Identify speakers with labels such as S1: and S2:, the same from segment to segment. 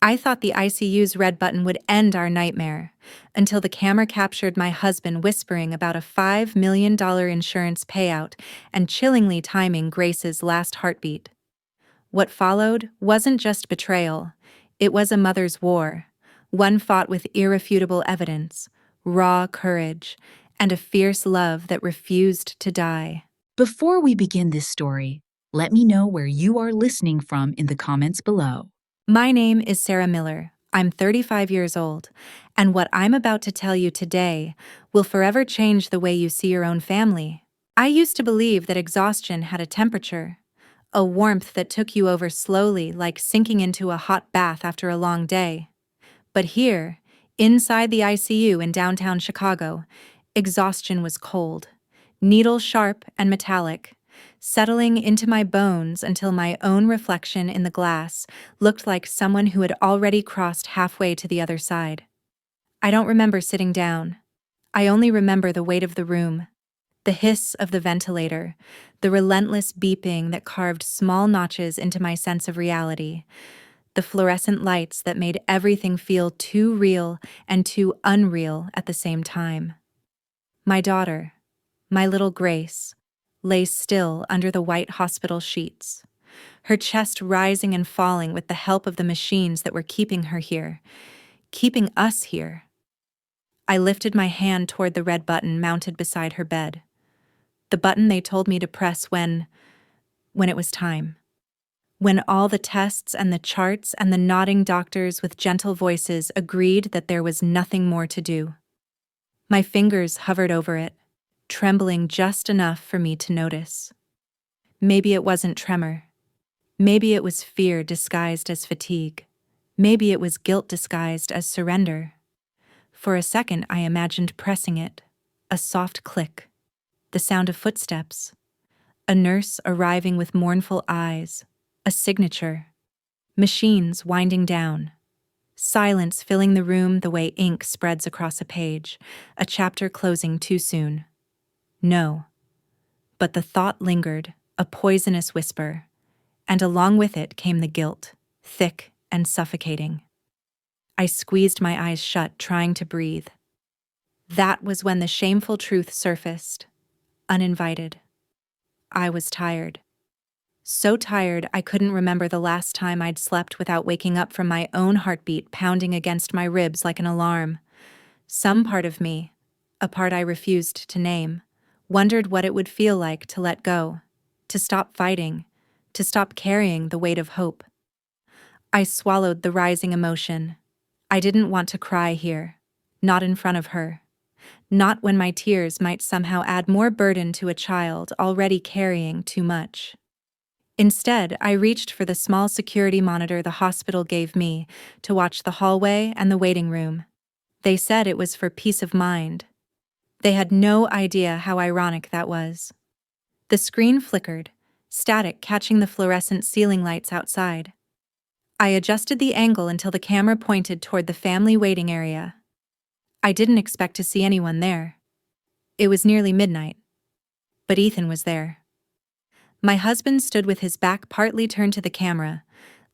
S1: I thought the ICU's red button would end our nightmare, until the camera captured my husband whispering about a $5 million insurance payout and chillingly timing Grace's last heartbeat. What followed wasn't just betrayal, it was a mother's war, one fought with irrefutable evidence, raw courage, and a fierce love that refused to die.
S2: Before we begin this story, let me know where you are listening from in the comments below.
S1: My name is Sarah Miller. I'm 35 years old, and what I'm about to tell you today will forever change the way you see your own family. I used to believe that exhaustion had a temperature, a warmth that took you over slowly, like sinking into a hot bath after a long day. But here, inside the ICU in downtown Chicago, exhaustion was cold, needle sharp and metallic, settling into my bones until my own reflection in the glass looked like someone who had already crossed halfway to the other side. I don't remember sitting down. I only remember the weight of the room, the hiss of the ventilator, the relentless beeping that carved small notches into my sense of reality, the fluorescent lights that made everything feel too real and too unreal at the same time. My daughter, my little Grace, lay still under the white hospital sheets, her chest rising and falling with the help of the machines that were keeping her here, keeping us here. I lifted my hand toward the red button mounted beside her bed, the button they told me to press when it was time. When all the tests and the charts and the nodding doctors with gentle voices agreed that there was nothing more to do. My fingers hovered over it, trembling just enough for me to notice. Maybe it wasn't tremor. Maybe it was fear disguised as fatigue. Maybe it was guilt disguised as surrender. For a second, I imagined pressing it, a soft click, the sound of footsteps, a nurse arriving with mournful eyes, a signature, machines winding down, silence filling the room the way ink spreads across a page, a chapter closing too soon. No. But the thought lingered, a poisonous whisper, and along with it came the guilt, thick and suffocating. I squeezed my eyes shut, trying to breathe. That was when the shameful truth surfaced, uninvited. I was tired. So tired I couldn't remember the last time I'd slept without waking up from my own heartbeat pounding against my ribs like an alarm. Some part of me, a part I refused to name, wondered what it would feel like to let go, to stop fighting, to stop carrying the weight of hope. I swallowed the rising emotion. I didn't want to cry here, not in front of her, not when my tears might somehow add more burden to a child already carrying too much. Instead, I reached for the small security monitor the hospital gave me to watch the hallway and the waiting room. They said it was for peace of mind. They had no idea how ironic that was. The screen flickered, static catching the fluorescent ceiling lights outside. I adjusted the angle until the camera pointed toward the family waiting area. I didn't expect to see anyone there. It was nearly midnight. But Ethan was there. My husband stood with his back partly turned to the camera,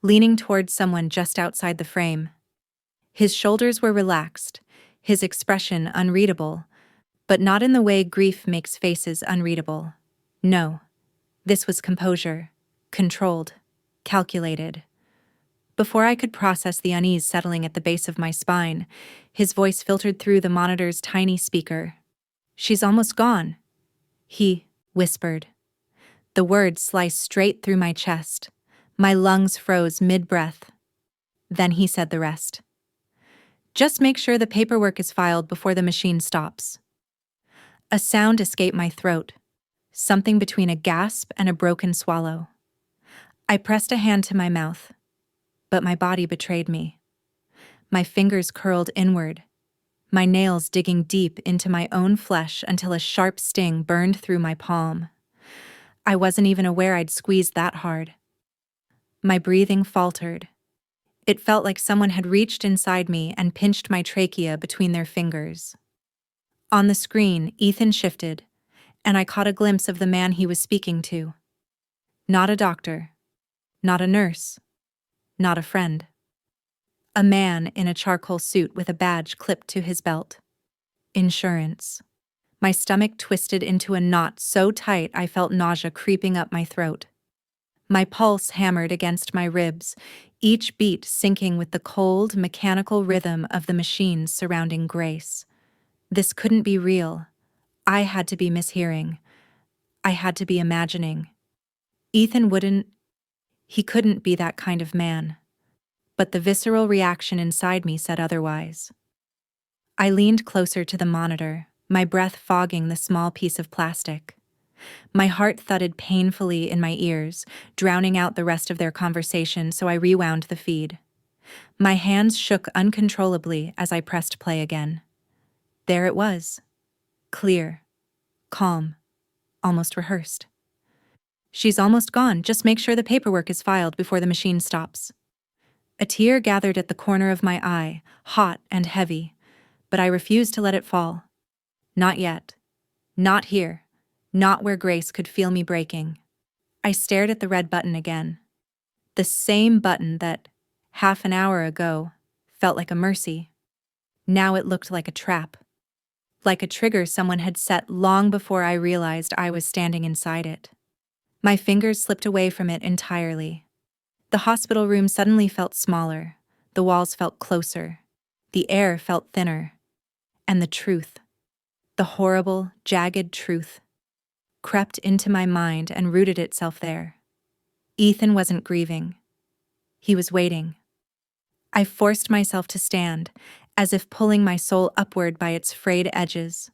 S1: leaning toward someone just outside the frame. His shoulders were relaxed, his expression unreadable, but not in the way grief makes faces unreadable. No, this was composure, controlled, calculated. Before I could process the unease settling at the base of my spine, his voice filtered through the monitor's tiny speaker. "She's almost gone," he whispered. The words sliced straight through my chest. My lungs froze mid-breath. Then he said the rest. "Just make sure the paperwork is filed before the machine stops." A sound escaped my throat, something between a gasp and a broken swallow. I pressed a hand to my mouth, but my body betrayed me. My fingers curled inward, my nails digging deep into my own flesh until a sharp sting burned through my palm. I wasn't even aware I'd squeezed that hard. My breathing faltered. It felt like someone had reached inside me and pinched my trachea between their fingers. On the screen, Ethan shifted, and I caught a glimpse of the man he was speaking to. Not a doctor, not a nurse, not a friend. A man in a charcoal suit with a badge clipped to his belt. Insurance. My stomach twisted into a knot so tight I felt nausea creeping up my throat. My pulse hammered against my ribs, each beat syncing with the cold, mechanical rhythm of the machines surrounding Grace. This couldn't be real. I had to be mishearing. I had to be imagining. Ethan he couldn't be that kind of man. But the visceral reaction inside me said otherwise. I leaned closer to the monitor, my breath fogging the small piece of plastic. My heart thudded painfully in my ears, drowning out the rest of their conversation, so I rewound the feed. My hands shook uncontrollably as I pressed play again. There it was. Clear. Calm. Almost rehearsed. She's almost gone, just make sure the paperwork is filed before the machine stops. A tear gathered at the corner of my eye, hot and heavy, but I refused to let it fall. Not yet. Not here. Not where Grace could feel me breaking. I stared at the red button again. The same button that, half an hour ago, felt like a mercy. Now it looked like a trap. Like a trigger someone had set long before I realized I was standing inside it. My fingers slipped away from it entirely. The hospital room suddenly felt smaller. The walls felt closer. The air felt thinner. And the truth, the horrible, jagged truth, crept into my mind and rooted itself there. Ethan wasn't grieving. He was waiting. I forced myself to stand, as if pulling my soul upward by its frayed edges.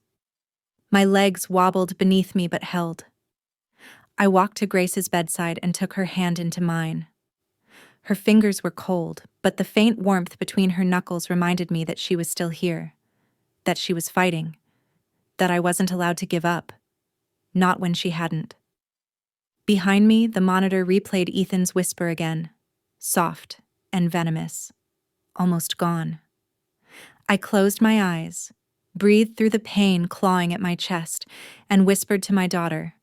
S1: My legs wobbled beneath me but held. I walked to Grace's bedside and took her hand into mine. Her fingers were cold, but the faint warmth between her knuckles reminded me that she was still here, that she was fighting, that I wasn't allowed to give up. Not when she hadn't. Behind me, the monitor replayed Ethan's whisper again, soft and venomous, almost gone. I closed my eyes, breathed through the pain clawing at my chest, and whispered to my daughter,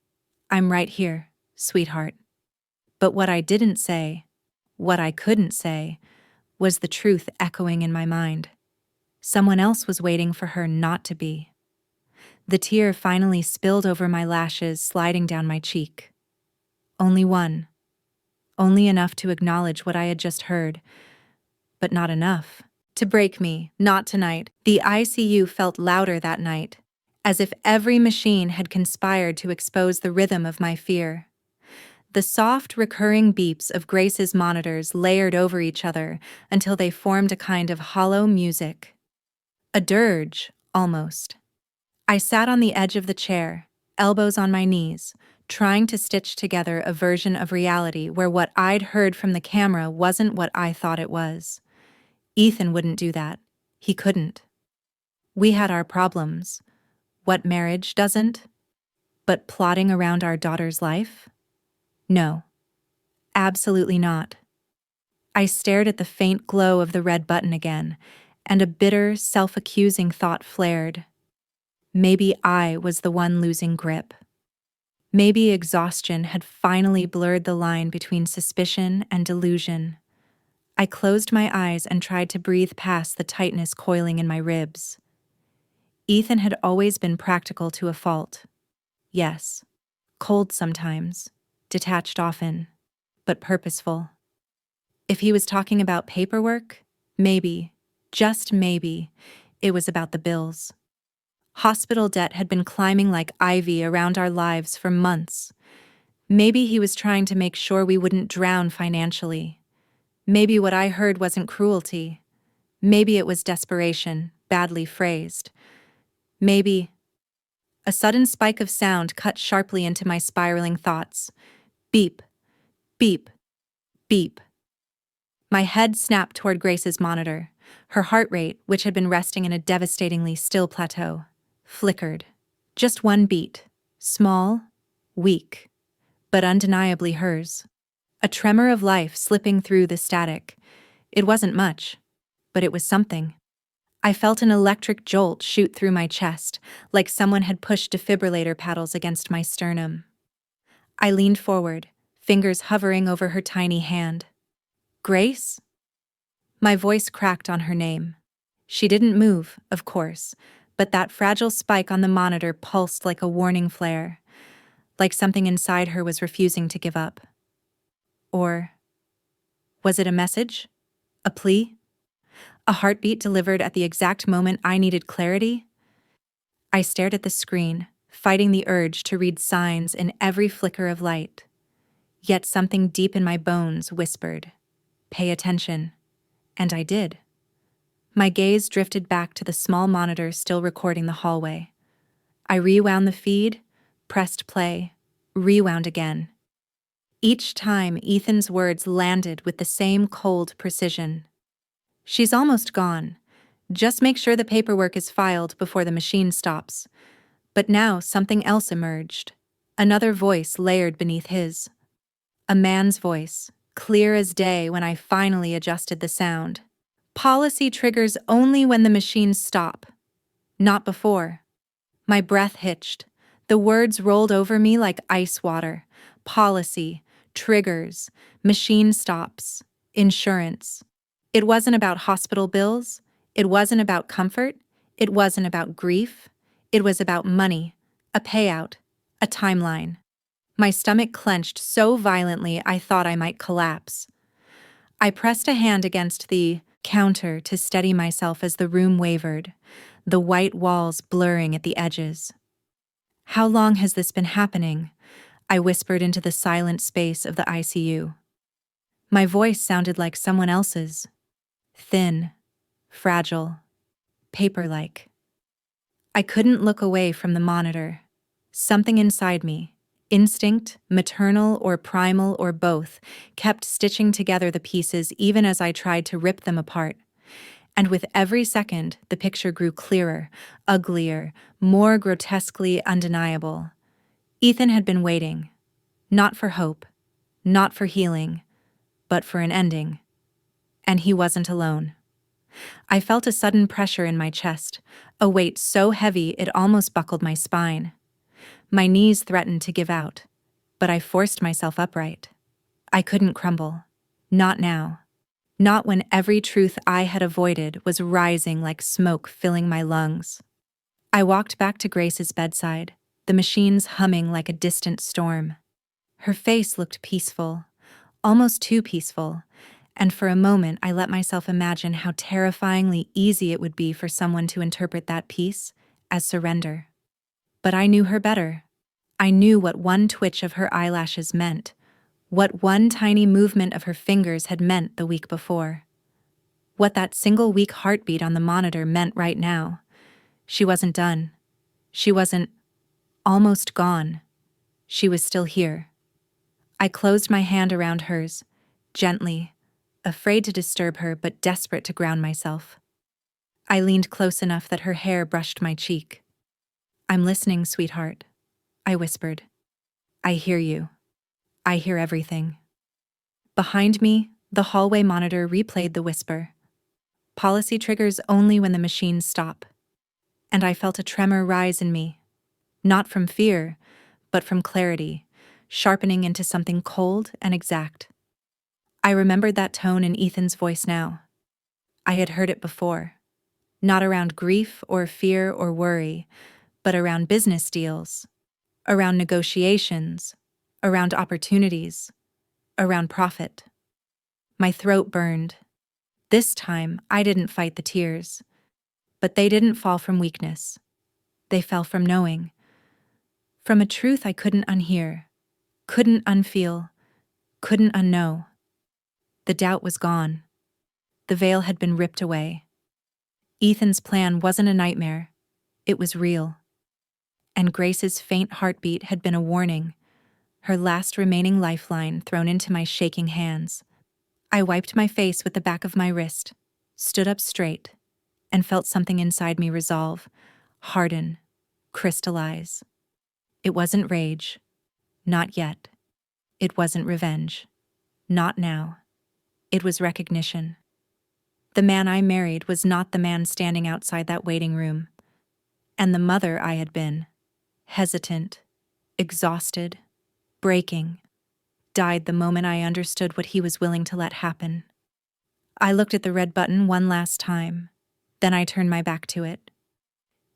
S1: "I'm right here, sweetheart." But what I didn't say, what I couldn't say, was the truth echoing in my mind. Someone else was waiting for her not to be. The tear finally spilled over my lashes, sliding down my cheek. Only one. Only enough to acknowledge what I had just heard. But not enough to break me. Not tonight. The ICU felt louder that night, as if every machine had conspired to expose the rhythm of my fear. The soft, recurring beeps of Grace's monitors layered over each other until they formed a kind of hollow music. A dirge, almost. I sat on the edge of the chair, elbows on my knees, trying to stitch together a version of reality where what I'd heard from the camera wasn't what I thought it was. Ethan wouldn't do that. He couldn't. We had our problems. What marriage doesn't? But plotting around our daughter's life? No. Absolutely not. I stared at the faint glow of the red button again, and a bitter, self-accusing thought flared. Maybe I was the one losing grip. Maybe exhaustion had finally blurred the line between suspicion and delusion. I closed my eyes and tried to breathe past the tightness coiling in my ribs. Ethan had always been practical to a fault. Yes, cold sometimes, detached often, but purposeful. If he was talking about paperwork, maybe, just maybe, it was about the bills. Hospital debt had been climbing like ivy around our lives for months. Maybe he was trying to make sure we wouldn't drown financially. Maybe what I heard wasn't cruelty. Maybe it was desperation, badly phrased. Maybe... A sudden spike of sound cut sharply into my spiraling thoughts. Beep, beep, beep. My head snapped toward Grace's monitor. Her heart rate, which had been resting in a devastatingly still plateau, flickered. Just one beat. Small, weak, but undeniably hers. A tremor of life slipping through the static. It wasn't much, but it was something. I felt an electric jolt shoot through my chest, like someone had pushed defibrillator paddles against my sternum. I leaned forward, fingers hovering over her tiny hand. Grace? My voice cracked on her name. She didn't move, of course, but that fragile spike on the monitor pulsed like a warning flare, like something inside her was refusing to give up. Or was it a message? A plea? A heartbeat delivered at the exact moment I needed clarity? I stared at the screen, fighting the urge to read signs in every flicker of light. Yet something deep in my bones whispered, "Pay attention." And I did. My gaze drifted back to the small monitor still recording the hallway. I rewound the feed, pressed play, rewound again. Each time, Ethan's words landed with the same cold precision. "She's almost gone. Just make sure the paperwork is filed before the machine stops." But now something else emerged. Another voice layered beneath his. A man's voice, clear as day when I finally adjusted the sound. "Policy triggers only when the machines stop, not before." My breath hitched. The words rolled over me like ice water. Policy, triggers, machine stops, insurance. It wasn't about hospital bills. It wasn't about comfort. It wasn't about grief. It was about money, a payout, a timeline. My stomach clenched so violently I thought I might collapse. I pressed a hand against the counter to steady myself as the room wavered, the white walls blurring at the edges. "How long has this been happening?" I whispered into the silent space of the ICU. My voice sounded like someone else's. Thin, fragile, paper-like. I couldn't look away from the monitor. Something inside me, instinct, maternal or primal or both, kept stitching together the pieces even as I tried to rip them apart. And with every second, the picture grew clearer, uglier, more grotesquely undeniable. Ethan had been waiting. Not for hope, not for healing, but for an ending. And he wasn't alone. I felt a sudden pressure in my chest, a weight so heavy it almost buckled my spine. My knees threatened to give out, but I forced myself upright. I couldn't crumble. Not now. Not when every truth I had avoided was rising like smoke filling my lungs. I walked back to Grace's bedside, the machines humming like a distant storm. Her face looked peaceful, almost too peaceful, and for a moment I let myself imagine how terrifyingly easy it would be for someone to interpret that peace as surrender. But I knew her better. I knew what one twitch of her eyelashes meant, what one tiny movement of her fingers had meant the week before. What that single weak heartbeat on the monitor meant right now. She wasn't done. She wasn't almost gone. She was still here. I closed my hand around hers, gently, afraid to disturb her but desperate to ground myself. I leaned close enough that her hair brushed my cheek. "I'm listening, sweetheart," I whispered. "I hear you. I hear everything." Behind me, the hallway monitor replayed the whisper. "Policy triggers only when the machines stop." And I felt a tremor rise in me, not from fear, but from clarity, sharpening into something cold and exact. I remembered that tone in Ethan's voice now. I had heard it before, not around grief or fear or worry, but around business deals, around negotiations, around opportunities, around profit. My throat burned. This time, I didn't fight the tears. But they didn't fall from weakness. They fell from knowing. From a truth I couldn't unhear, couldn't unfeel, couldn't unknow. The doubt was gone. The veil had been ripped away. Ethan's plan wasn't a nightmare. It was real. And Grace's faint heartbeat had been a warning, her last remaining lifeline thrown into my shaking hands. I wiped my face with the back of my wrist, stood up straight, and felt something inside me resolve, harden, crystallize. It wasn't rage. Not yet. It wasn't revenge. Not now. It was recognition. The man I married was not the man standing outside that waiting room. And the mother I had been, hesitant, exhausted, breaking, died the moment I understood what he was willing to let happen. I looked at the red button one last time. Then I turned my back to it.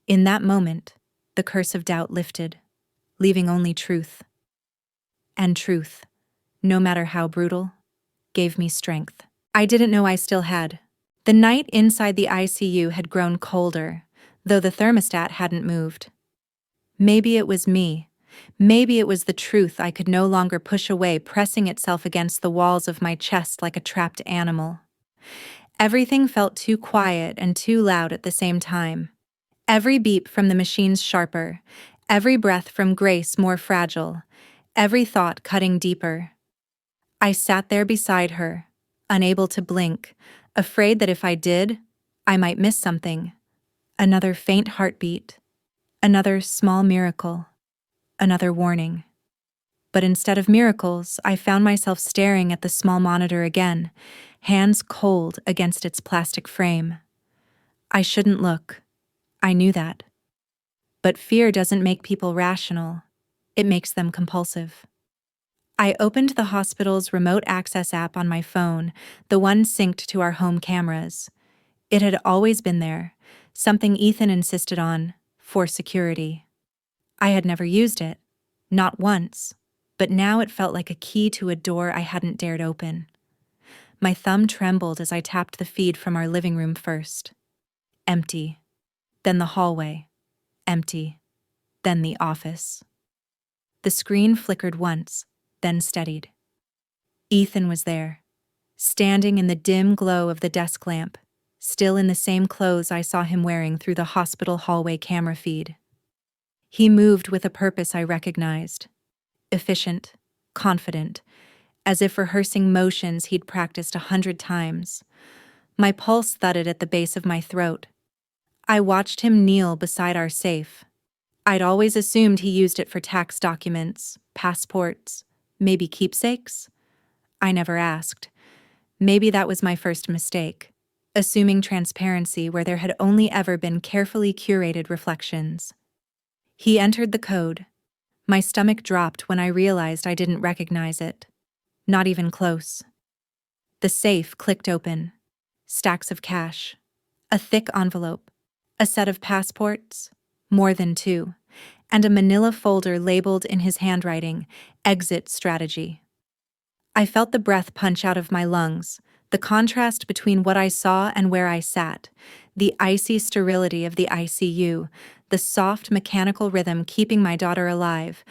S1: In that moment, the curse of doubt lifted, leaving only truth. And truth, no matter how brutal, gave me strength. I didn't know I still had. The night inside the ICU had grown colder, though the thermostat hadn't moved. Maybe it was me. Maybe it was the truth I could no longer push away, pressing itself against the walls of my chest like a trapped animal. Everything felt too quiet and too loud at the same time. Every beep from the machines sharper, every breath from Grace more fragile, every thought cutting deeper. I sat there beside her, unable to blink, afraid that if I did, I might miss something. Another faint heartbeat, another small miracle, another warning. But instead of miracles, I found myself staring at the small monitor again, hands cold against its plastic frame. I shouldn't look. I knew that. But fear doesn't make people rational. It makes them compulsive. I opened the hospital's remote access app on my phone, the one synced to our home cameras. It had always been there, something Ethan insisted on, for security. I had never used it, not once, but now it felt like a key to a door I hadn't dared open. My thumb trembled as I tapped the feed from our living room first. Empty. Then the hallway. Empty. Then the office. The screen flickered once, then steadied. Ethan was there, standing in the dim glow of the desk lamp, still in the same clothes I saw him wearing through the hospital hallway camera feed. He moved with a purpose I recognized. Efficient, confident, as if rehearsing motions he'd practiced 100 times. My pulse thudded at the base of my throat. I watched him kneel beside our safe. I'd always assumed he used it for tax documents, passports, maybe keepsakes? I never asked. Maybe that was my first mistake, assuming transparency where there had only ever been carefully curated reflections. He entered the code. My stomach dropped when I realized I didn't recognize it. Not even close. The safe clicked open. Stacks of cash. A thick envelope. A set of passports. More than 2. And a manila folder labeled in his handwriting, Exit Strategy. I felt the breath punch out of my lungs, the contrast between what I saw and where I sat, the icy sterility of the ICU, the soft mechanical rhythm keeping my daughter alive,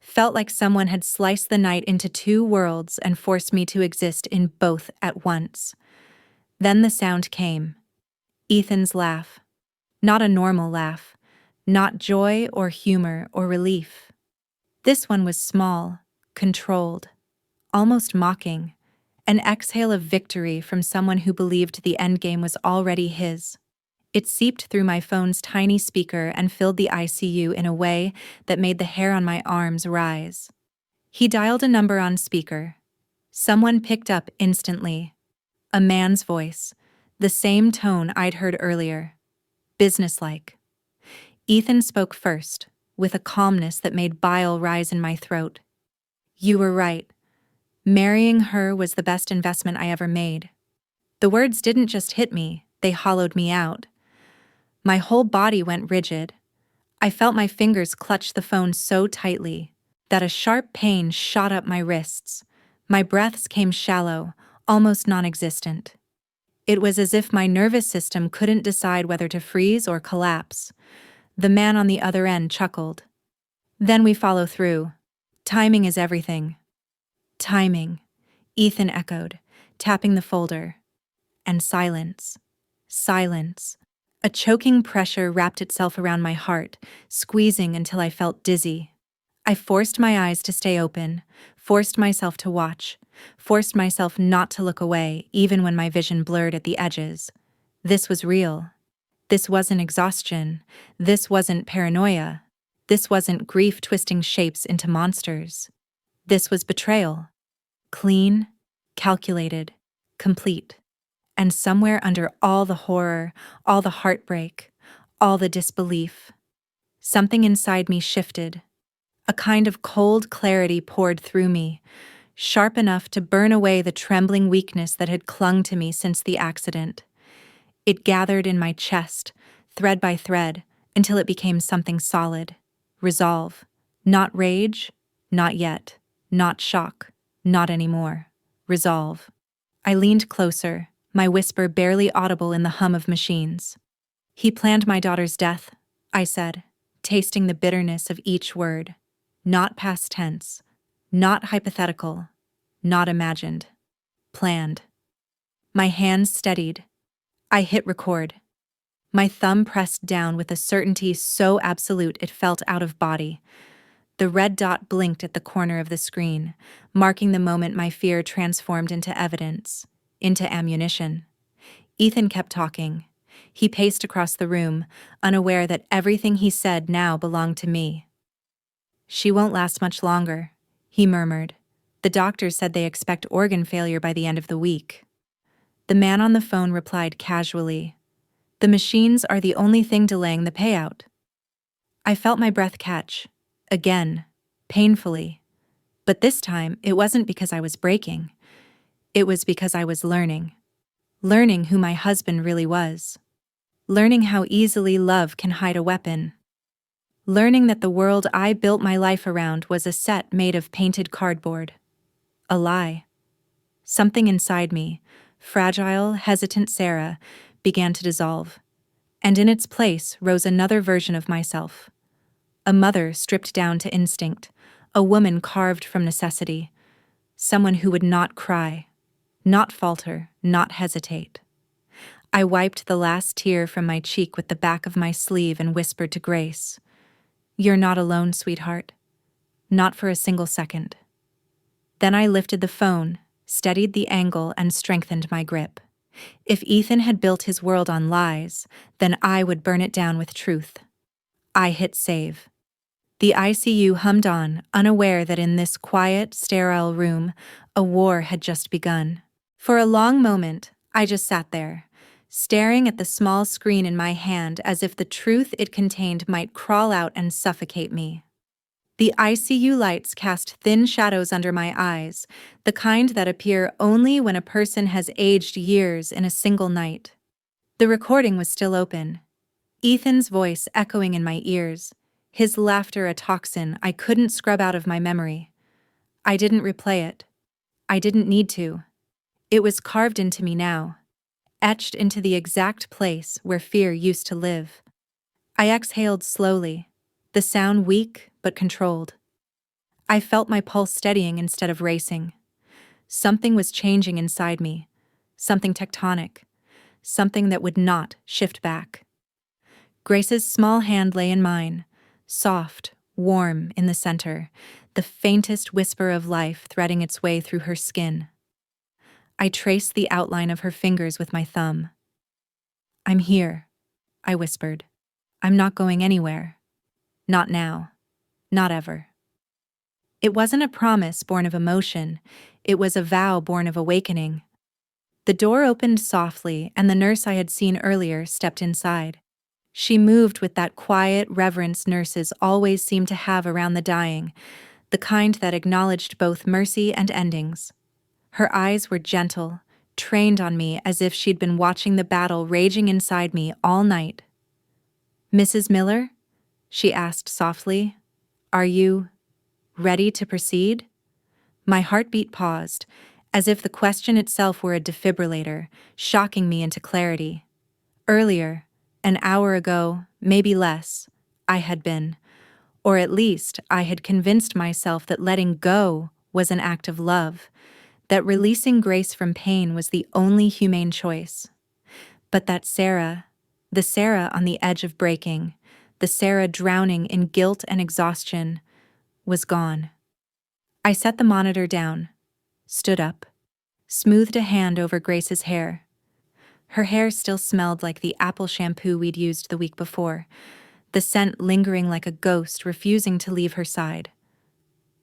S1: felt like someone had sliced the night into 2 worlds and forced me to exist in both at once. Then the sound came. Ethan's laugh. Not a normal laugh. Not joy or humor or relief. This one was small, controlled, almost mocking, an exhale of victory from someone who believed the endgame was already his. It seeped through my phone's tiny speaker and filled the ICU in a way that made the hair on my arms rise. He dialed a number on speaker. Someone picked up instantly. A man's voice, the same tone I'd heard earlier. Businesslike. Ethan spoke first, with a calmness that made bile rise in my throat. You were right. Marrying her was the best investment I ever made. The words didn't just hit me, they hollowed me out. My whole body went rigid. I felt my fingers clutch the phone so tightly that a sharp pain shot up my wrists. My breaths came shallow, almost non-existent. It was as if my nervous system couldn't decide whether to freeze or collapse. The man on the other end chuckled. Then we follow through. Timing is everything. Timing, Ethan echoed, tapping the folder. And silence. Silence. A choking pressure wrapped itself around my heart, squeezing until I felt dizzy. I forced my eyes to stay open, forced myself to watch, forced myself not to look away, even when my vision blurred at the edges. This was real. This wasn't exhaustion. This wasn't paranoia. This wasn't grief twisting shapes into monsters. This was betrayal. Clean, calculated, complete. And somewhere under all the horror, all the heartbreak, all the disbelief, something inside me shifted. A kind of cold clarity poured through me, sharp enough to burn away the trembling weakness that had clung to me since the accident. It gathered in my chest, thread by thread, until it became something solid. Resolve. Not rage, not yet. Not shock, not anymore. Resolve. I leaned closer, my whisper barely audible in the hum of machines. He planned my daughter's death, I said, tasting the bitterness of each word. Not past tense, not hypothetical, not imagined. Planned. My hands steadied. I hit record. My thumb pressed down with a certainty so absolute it felt out of body. The red dot blinked at the corner of the screen, marking the moment my fear transformed into evidence, into ammunition. Ethan kept talking. He paced across the room, unaware that everything he said now belonged to me. "She won't last much longer," he murmured. "The doctors said they expect organ failure by the end of the week." The man on the phone replied casually, "The machines are the only thing delaying the payout." I felt my breath catch. Again, painfully. But this time, it wasn't because I was breaking. It was because I was learning. Learning who my husband really was. Learning how easily love can hide a weapon. Learning that the world I built my life around was a set made of painted cardboard. A lie. Something inside me, fragile, hesitant Sarah, began to dissolve. And in its place rose another version of myself. A mother stripped down to instinct, a woman carved from necessity, someone who would not cry, not falter, not hesitate. I wiped the last tear from my cheek with the back of my sleeve and whispered to Grace, "You're not alone, sweetheart. Not for a single second." Then I lifted the phone, steadied the angle, and strengthened my grip. If Ethan had built his world on lies, then I would burn it down with truth. I hit save. The ICU hummed on, unaware that in this quiet, sterile room, a war had just begun. For a long moment, I just sat there, staring at the small screen in my hand as if the truth it contained might crawl out and suffocate me. The ICU lights cast thin shadows under my eyes, the kind that appear only when a person has aged years in a single night. The recording was still open, Ethan's voice echoing in my ears, his laughter a toxin I couldn't scrub out of my memory. I didn't replay it. I didn't need to. It was carved into me now, etched into the exact place where fear used to live. I exhaled slowly, the sound weak but controlled. I felt my pulse steadying instead of racing. Something was changing inside me, something tectonic, something that would not shift back. Grace's small hand lay in mine, soft, warm in the center, the faintest whisper of life threading its way through her skin. I traced the outline of her fingers with my thumb. "I'm here," I whispered. "I'm not going anywhere. Not now. Not ever." It wasn't a promise born of emotion, it was a vow born of awakening. The door opened softly, and the nurse I had seen earlier stepped inside. She moved with that quiet reverence nurses always seem to have around the dying, the kind that acknowledged both mercy and endings. Her eyes were gentle, trained on me as if she'd been watching the battle raging inside me all night. "Mrs. Miller?" she asked softly. "Are you ready to proceed?" My heartbeat paused, as if the question itself were a defibrillator, shocking me into clarity. Earlier, an hour ago, maybe less, I had been, or at least I had convinced myself that letting go was an act of love, that releasing Grace from pain was the only humane choice. But that Sarah, the Sarah on the edge of breaking, the Sarah drowning in guilt and exhaustion, was gone. I set the monitor down, stood up, smoothed a hand over Grace's hair. Her hair still smelled like the apple shampoo we'd used the week before, the scent lingering like a ghost refusing to leave her side.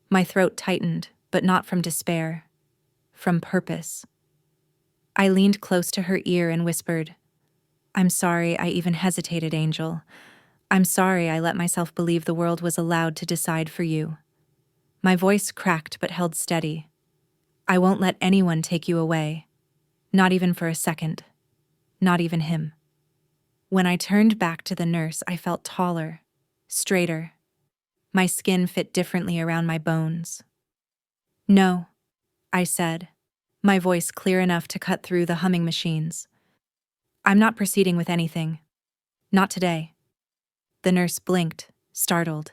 S1: My throat tightened, but not from despair, from purpose. I leaned close to her ear and whispered, "I'm sorry I even hesitated, Angel. I'm sorry I let myself believe the world was allowed to decide for you." My voice cracked but held steady. I won't let anyone take you away. Not even for a second. Not even him. When I turned back to the nurse, I felt taller, straighter. My skin fit differently around my bones. No, I said, my voice clear enough to cut through the humming machines. I'm not proceeding with anything. Not today. The nurse blinked, startled.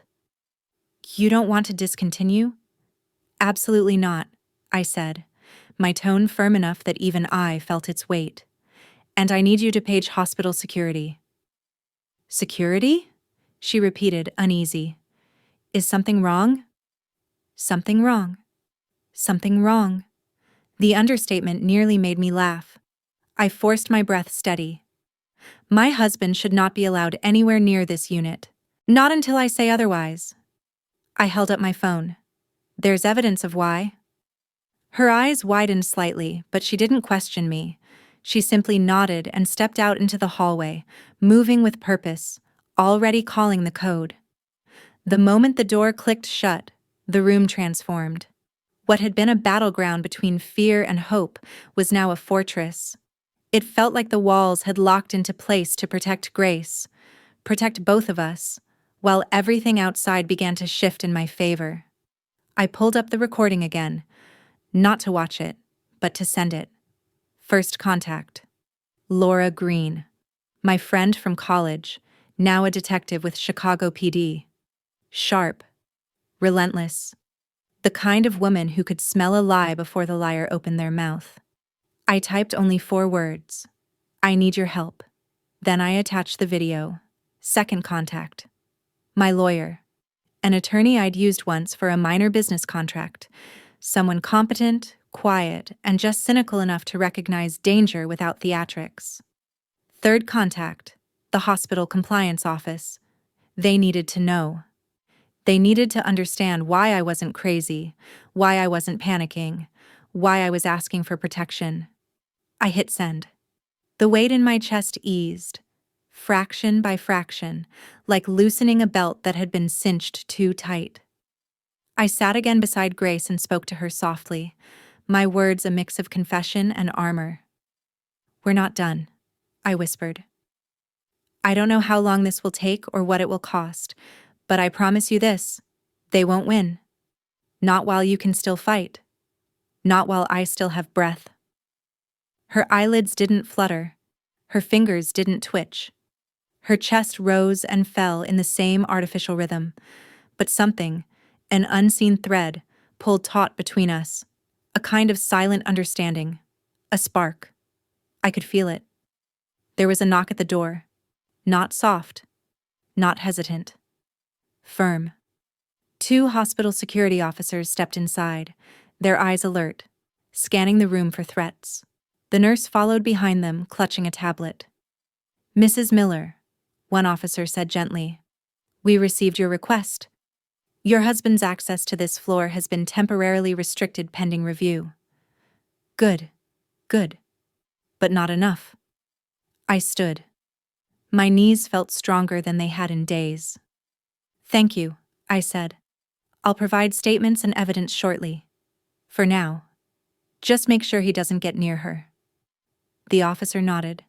S1: You don't want to discontinue? Absolutely not, I said, my tone firm enough that even I felt its weight. And I need you to page hospital security. Security? She repeated, uneasy. Is something wrong? Something wrong. Something wrong. The understatement nearly made me laugh. I forced my breath steady. My husband should not be allowed anywhere near this unit. Not until I say otherwise. I held up my phone. There's evidence of why. Her eyes widened slightly, but she didn't question me. She simply nodded and stepped out into the hallway, moving with purpose, already calling the code. The moment the door clicked shut, the room transformed. What had been a battleground between fear and hope was now a fortress. It felt like the walls had locked into place to protect Grace, protect both of us, while everything outside began to shift in my favor. I pulled up the recording again, not to watch it, but to send it. First contact. Laura Green, my friend from college, now a detective with Chicago PD. Sharp, relentless, the kind of woman who could smell a lie before the liar opened their mouth. I typed only 4 words. I need your help. Then I attached the video. Second contact. My lawyer. An attorney I'd used once for a minor business contract. Someone competent, quiet, and just cynical enough to recognize danger without theatrics. Third contact. The hospital compliance office. They needed to know. They needed to understand why I wasn't crazy, why I wasn't panicking, why I was asking for protection. I hit send. The weight in my chest eased, fraction by fraction, like loosening a belt that had been cinched too tight. I sat again beside Grace and spoke to her softly, my words a mix of confession and armor. We're not done, I whispered. I don't know how long this will take or what it will cost, but I promise you this, they won't win. Not while you can still fight. Not while I still have breath. Her eyelids didn't flutter. Her fingers didn't twitch. Her chest rose and fell in the same artificial rhythm, but something, an unseen thread, pulled taut between us. A kind of silent understanding. A spark. I could feel it. There was a knock at the door. Not soft. Not hesitant. Firm. 2 hospital security officers stepped inside, their eyes alert, scanning the room for threats. The nurse followed behind them, clutching a tablet. Mrs. Miller, one officer said gently, we received your request. Your husband's access to this floor has been temporarily restricted pending review. Good, good, but not enough. I stood. My knees felt stronger than they had in days. Thank you, I said. I'll provide statements and evidence shortly. For now, just make sure he doesn't get near her. The officer nodded.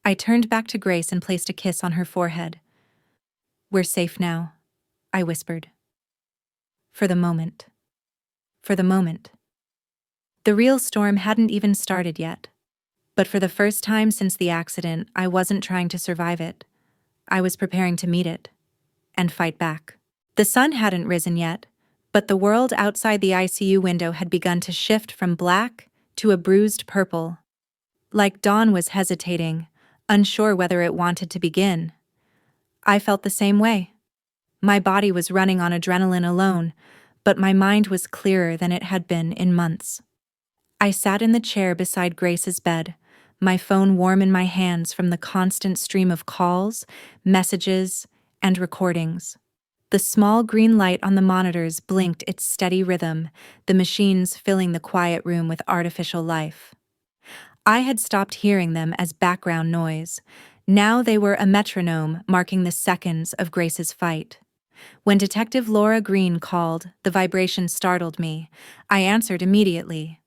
S1: I turned back to Grace and placed a kiss on her forehead. We're safe now, I whispered. For the moment. For the moment. The real storm hadn't even started yet. But for the first time since the accident, I wasn't trying to survive it. I was preparing to meet it. And fight back. The sun hadn't risen yet, but the world outside the ICU window had begun to shift from black to a bruised purple. Like dawn was hesitating, unsure whether it wanted to begin. I felt the same way. My body was running on adrenaline alone, but my mind was clearer than it had been in months. I sat in the chair beside Grace's bed, my phone warm in my hands from the constant stream of calls, messages, and recordings. The small green light on the monitors blinked its steady rhythm, the machines filling the quiet room with artificial life. I had stopped hearing them as background noise. Now they were a metronome marking the seconds of Grace's fight. When Detective Laura Green called, the vibration startled me. I answered immediately.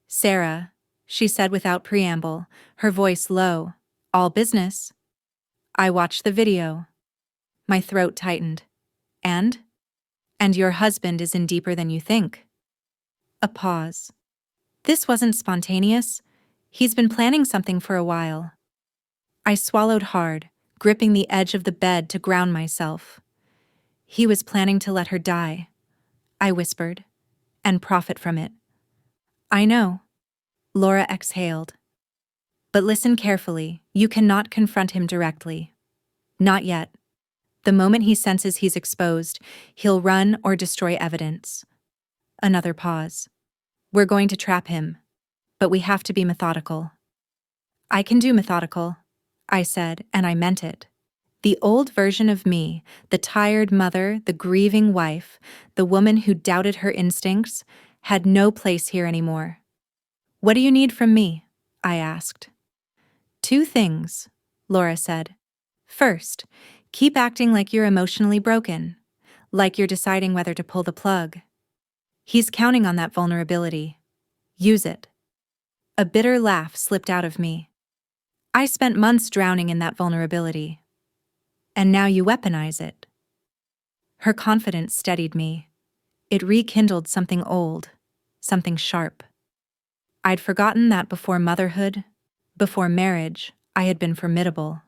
S1: "Sarah," she said without preamble, her voice low. "All business." I watched the video. My throat tightened. "And?" "And your husband is in deeper than you think." A pause. This wasn't spontaneous. He's been planning something for a while. I swallowed hard, gripping the edge of the bed to ground myself. He was planning to let her die, I whispered, and profit from it. "I know," Laura exhaled. "But listen carefully, you cannot confront him directly. Not yet. The moment he senses he's exposed, he'll run or destroy evidence." Another pause. "We're going to trap him, but we have to be methodical." "I can do methodical," I said, and I meant it. The old version of me, the tired mother, the grieving wife, the woman who doubted her instincts, had no place here anymore. "What do you need from me?" I asked. "Two things," Laura said. "First, keep acting like you're emotionally broken, like you're deciding whether to pull the plug. He's counting on that vulnerability. Use it." A bitter laugh slipped out of me. "I spent months drowning in that vulnerability. And now you weaponize it." Her confidence steadied me. It rekindled something old, something sharp. I'd forgotten that before motherhood, before marriage, I had been formidable.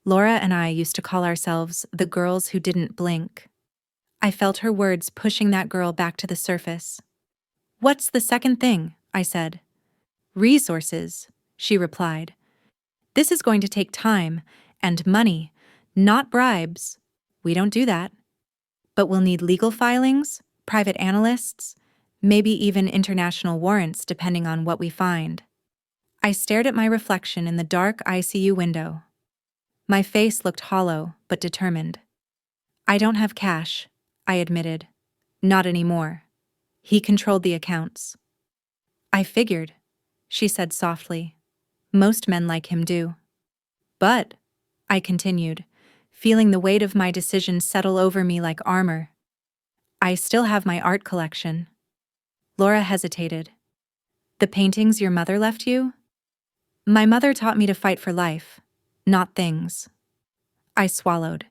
S1: Laura and I used to call ourselves the girls who didn't blink. I felt her words pushing that girl back to the surface. "What's the second thing?" I said. "Resources," she replied. "This is going to take time and money, not bribes. We don't do that. But we'll need legal filings, private analysts, maybe even international warrants depending on what we find." I stared at my reflection in the dark ICU window. My face looked hollow but determined. "I don't have cash," I admitted. "Not anymore." He controlled the accounts. "I figured," she said softly. "Most men like him do." "But," I continued, feeling the weight of my decision settle over me like armor, "I still have my art collection." Laura hesitated. "The paintings your mother left you?" "My mother taught me to fight for life, not things." I swallowed.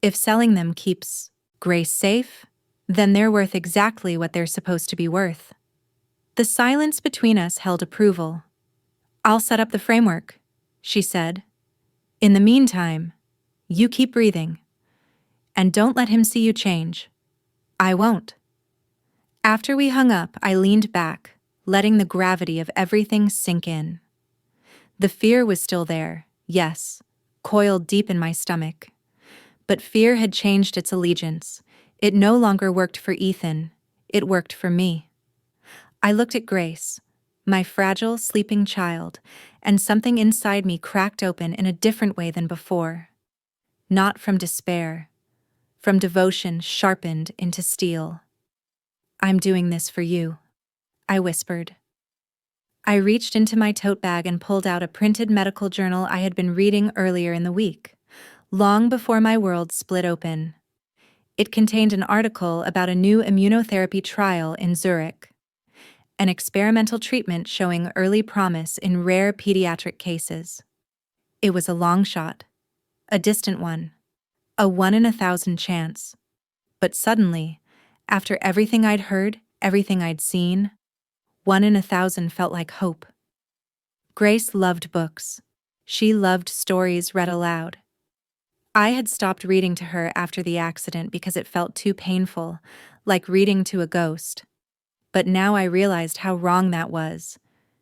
S1: If selling them keeps Grace safe, then they're worth exactly what they're supposed to be worth. The silence between us held approval. "I'll set up the framework," she said. "In the meantime, you keep breathing. And don't let him see you change." "I won't." After we hung up, I leaned back, letting the gravity of everything sink in. The fear was still there, yes, coiled deep in my stomach. But fear had changed its allegiance. It no longer worked for Ethan. It worked for me. I looked at Grace, my fragile, sleeping child, and something inside me cracked open in a different way than before. Not from despair, from devotion sharpened into steel. "I'm doing this for you," I whispered. I reached into my tote bag and pulled out a printed medical journal I had been reading earlier in the week, long before my world split open. It contained an article about a new immunotherapy trial in Zurich, an experimental treatment showing early promise in rare pediatric cases. It was a long shot, a distant one, a 1 in 1,000 chance. But suddenly, after everything I'd heard, everything I'd seen, 1 in 1,000 felt like hope. Grace loved books. She loved stories read aloud. I had stopped reading to her after the accident because it felt too painful, like reading to a ghost. But now I realized how wrong that was.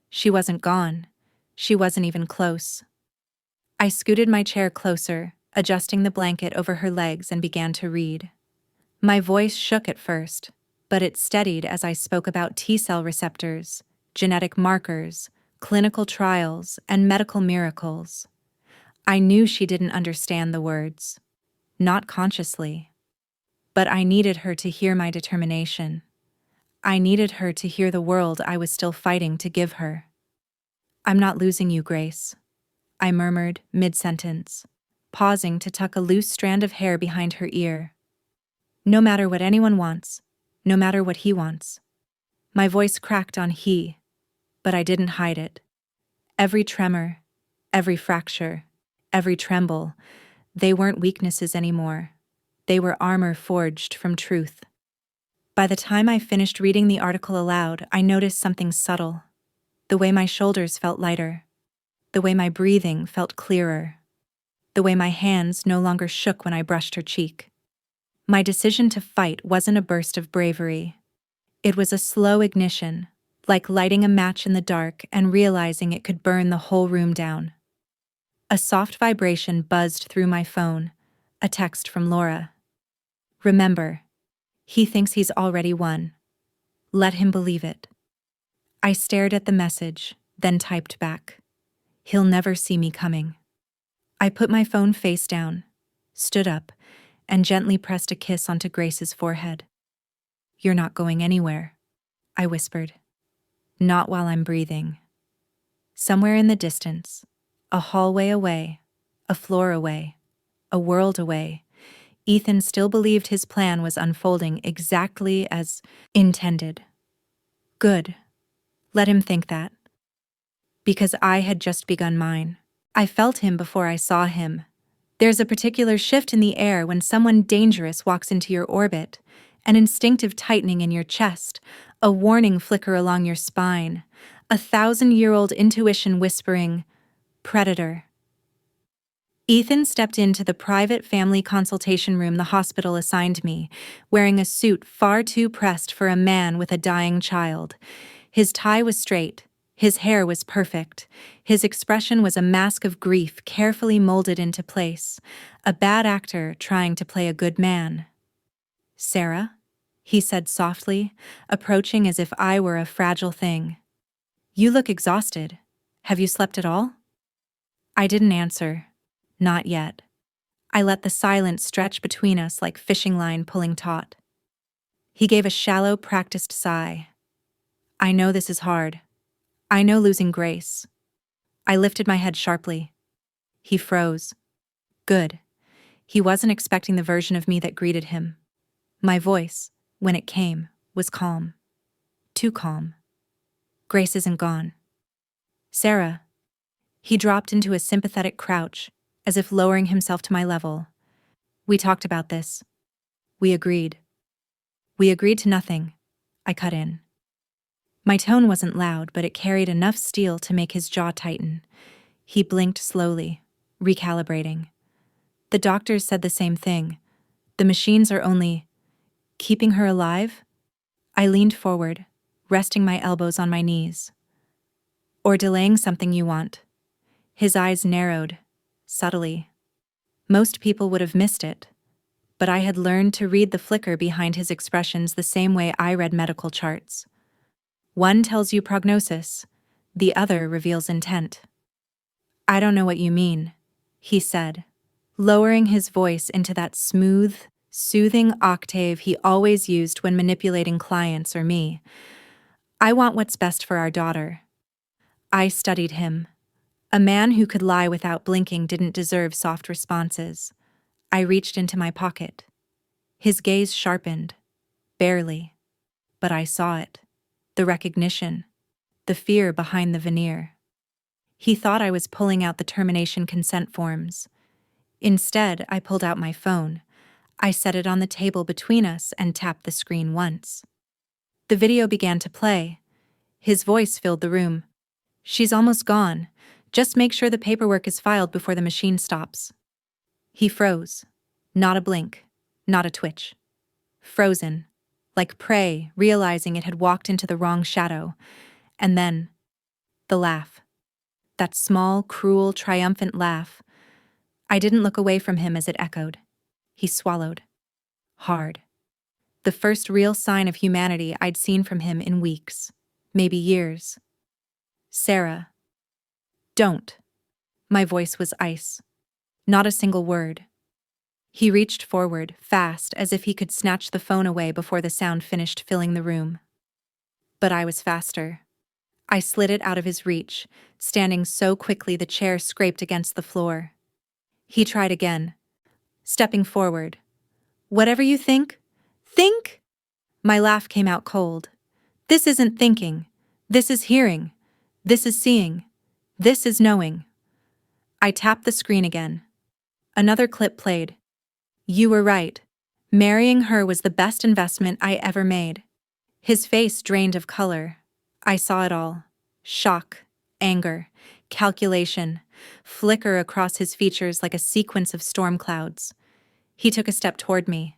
S1: She wasn't gone. She wasn't even close. I scooted my chair closer, adjusting the blanket over her legs, and began to read. My voice shook at first, but it steadied as I spoke about T-cell receptors, genetic markers, clinical trials, and medical miracles. I knew she didn't understand the words. Not consciously. But I needed her to hear my determination. I needed her to hear the world I was still fighting to give her. "I'm not losing you, Grace," I murmured mid-sentence, pausing to tuck a loose strand of hair behind her ear. No matter what anyone wants, no matter what he wants. My voice cracked on he, but I didn't hide it. Every tremor, every fracture, every tremble, they weren't weaknesses anymore. They were armor forged from truth. By the time I finished reading the article aloud, I noticed something subtle. The way my shoulders felt lighter. The way my breathing felt clearer. The way my hands no longer shook when I brushed her cheek. My decision to fight wasn't a burst of bravery. It was a slow ignition, like lighting a match in the dark and realizing it could burn the whole room down. A soft vibration buzzed through my phone, a text from Laura. Remember, he thinks he's already won. Let him believe it. I stared at the message, then typed back. He'll never see me coming. I put my phone face down, stood up, and gently pressed a kiss onto Grace's forehead. You're not going anywhere, I whispered. Not while I'm breathing. Somewhere in the distance, a hallway away, a floor away, a world away, Ethan still believed his plan was unfolding exactly as intended. Good. Let him think that. Because I had just begun mine. I felt him before I saw him. There's a particular shift in the air when someone dangerous walks into your orbit, an instinctive tightening in your chest, a warning flicker along your spine, a 1,000-year-old intuition whispering, predator. Ethan stepped into the private family consultation room the hospital assigned me, wearing a suit far too pressed for a man with a dying child. His tie was straight, his hair was perfect, his expression was a mask of grief carefully molded into place, a bad actor trying to play a good man. Sarah? He said softly, approaching as if I were a fragile thing. You look exhausted. Have you slept at all? I didn't answer. Not yet. I let the silence stretch between us like fishing line pulling taut. He gave a shallow, practiced sigh. I know this is hard. I know losing Grace. I lifted my head sharply. He froze. Good. He wasn't expecting the version of me that greeted him. My voice, when it came, was calm. Too calm. Grace isn't gone. Sarah. He dropped into a sympathetic crouch, as if lowering himself to my level. We talked about this. We agreed. We agreed to nothing. I cut in. My tone wasn't loud, but it carried enough steel to make his jaw tighten. He blinked slowly, recalibrating. The doctors said the same thing. The machines are only keeping her alive? I leaned forward, resting my elbows on my knees. Or delaying something you want. His eyes narrowed, subtly. Most people would have missed it, but I had learned to read the flicker behind his expressions the same way I read medical charts. One tells you prognosis, the other reveals intent. I don't know what you mean, he said, lowering his voice into that smooth, soothing octave he always used when manipulating clients or me. I want what's best for our daughter. I studied him. A man who could lie without blinking didn't deserve soft responses. I reached into my pocket. His gaze sharpened, barely, but I saw it. The recognition, the fear behind the veneer. He thought I was pulling out the termination consent forms. Instead, I pulled out my phone. I set it on the table between us and tapped the screen once. The video began to play. His voice filled the room. She's almost gone. Just make sure the paperwork is filed before the machine stops. He froze. Not a blink. Not a twitch. Frozen. Like prey, realizing it had walked into the wrong shadow. And then, the laugh. That small, cruel, triumphant laugh. I didn't look away from him as it echoed. He swallowed. Hard. The first real sign of humanity I'd seen from him in weeks, maybe years. Sarah. Don't. My voice was ice. Not a single word. He reached forward, fast, as if he could snatch the phone away before the sound finished filling the room. But I was faster. I slid it out of his reach, standing so quickly the chair scraped against the floor. He tried again, stepping forward. Whatever you think, Think? My laugh came out cold. This isn't thinking. This is hearing. This is seeing. This is knowing. I tapped the screen again. Another clip played. You were right. Marrying her was the best investment I ever made. His face drained of color. I saw it all. Shock, anger, calculation, flicker across his features like a sequence of storm clouds. He took a step toward me.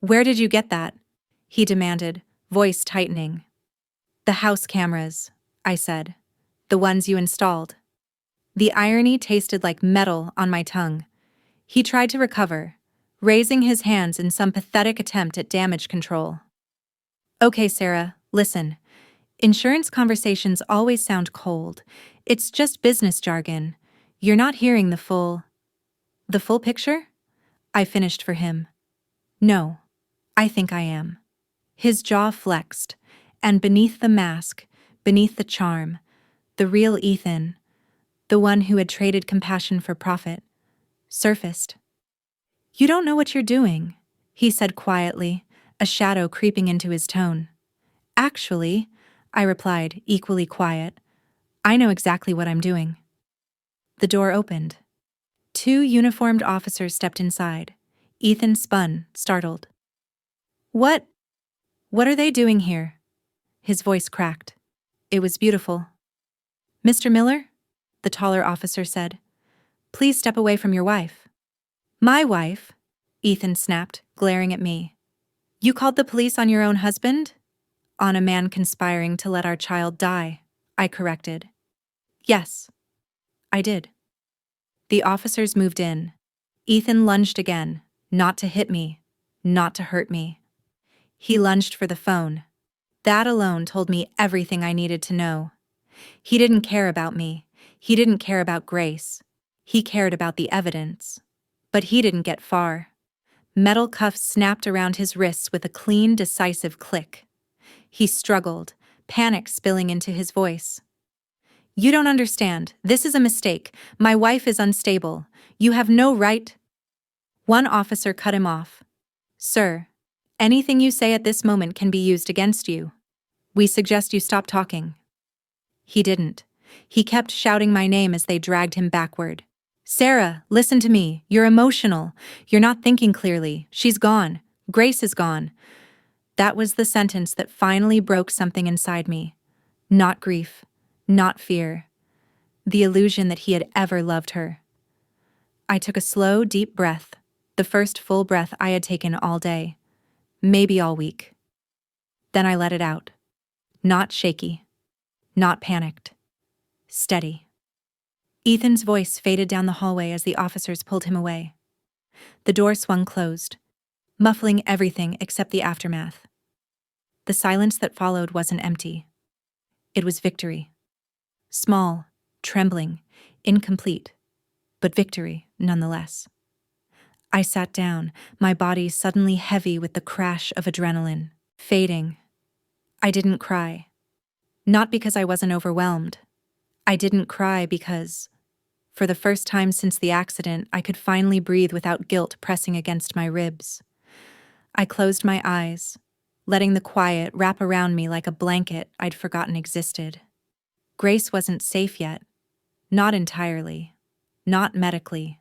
S1: Where did you get that? He demanded, voice tightening. The house cameras, I said. The ones you installed. The irony tasted like metal on my tongue. He tried to recover, raising his hands in some pathetic attempt at damage control. Okay, Sarah, listen. Insurance conversations always sound cold. It's just business jargon. You're not hearing the full picture? I finished for him. No, I think I am. His jaw flexed, and beneath the mask, beneath the charm, the real Ethan, the one who had traded compassion for profit, surfaced. You don't know what you're doing, he said quietly, a shadow creeping into his tone. Actually, I replied, equally quiet, I know exactly what I'm doing. The door opened. 2 uniformed officers stepped inside. Ethan spun, startled. What are they doing here? His voice cracked. It was beautiful. Mr. Miller? The taller officer said. Please step away from your wife. My wife? Ethan snapped, glaring at me. You called the police on your own husband? On a man conspiring to let our child die, I corrected. Yes, I did. The officers moved in. Ethan lunged again, not to hit me, not to hurt me. He lunged for the phone. That alone told me everything I needed to know. He didn't care about me. He didn't care about Grace. He cared about the evidence. But he didn't get far. Metal cuffs snapped around his wrists with a clean, decisive click. He struggled, panic spilling into his voice. You don't understand. This is a mistake. My wife is unstable. You have no right. One officer cut him off. Sir, anything you say at this moment can be used against you. We suggest you stop talking. He didn't. He kept shouting my name as they dragged him backward. Sarah, listen to me. You're emotional. You're not thinking clearly. She's gone. Grace is gone. That was the sentence that finally broke something inside me. Not grief. Not fear. The illusion that he had ever loved her. I took a slow, deep breath, the first full breath I had taken all day, maybe all week. Then I let it out. Not shaky. Not panicked. Steady. Ethan's voice faded down the hallway as the officers pulled him away. The door swung closed, muffling everything except the aftermath. The silence that followed wasn't empty. It was victory. Small, trembling, incomplete, but victory nonetheless. I sat down, my body suddenly heavy with the crash of adrenaline, fading. I didn't cry. Not because I wasn't overwhelmed. I didn't cry because, for the first time since the accident, I could finally breathe without guilt pressing against my ribs. I closed my eyes, letting the quiet wrap around me like a blanket I'd forgotten existed. Grace wasn't safe yet. Not entirely. Not medically.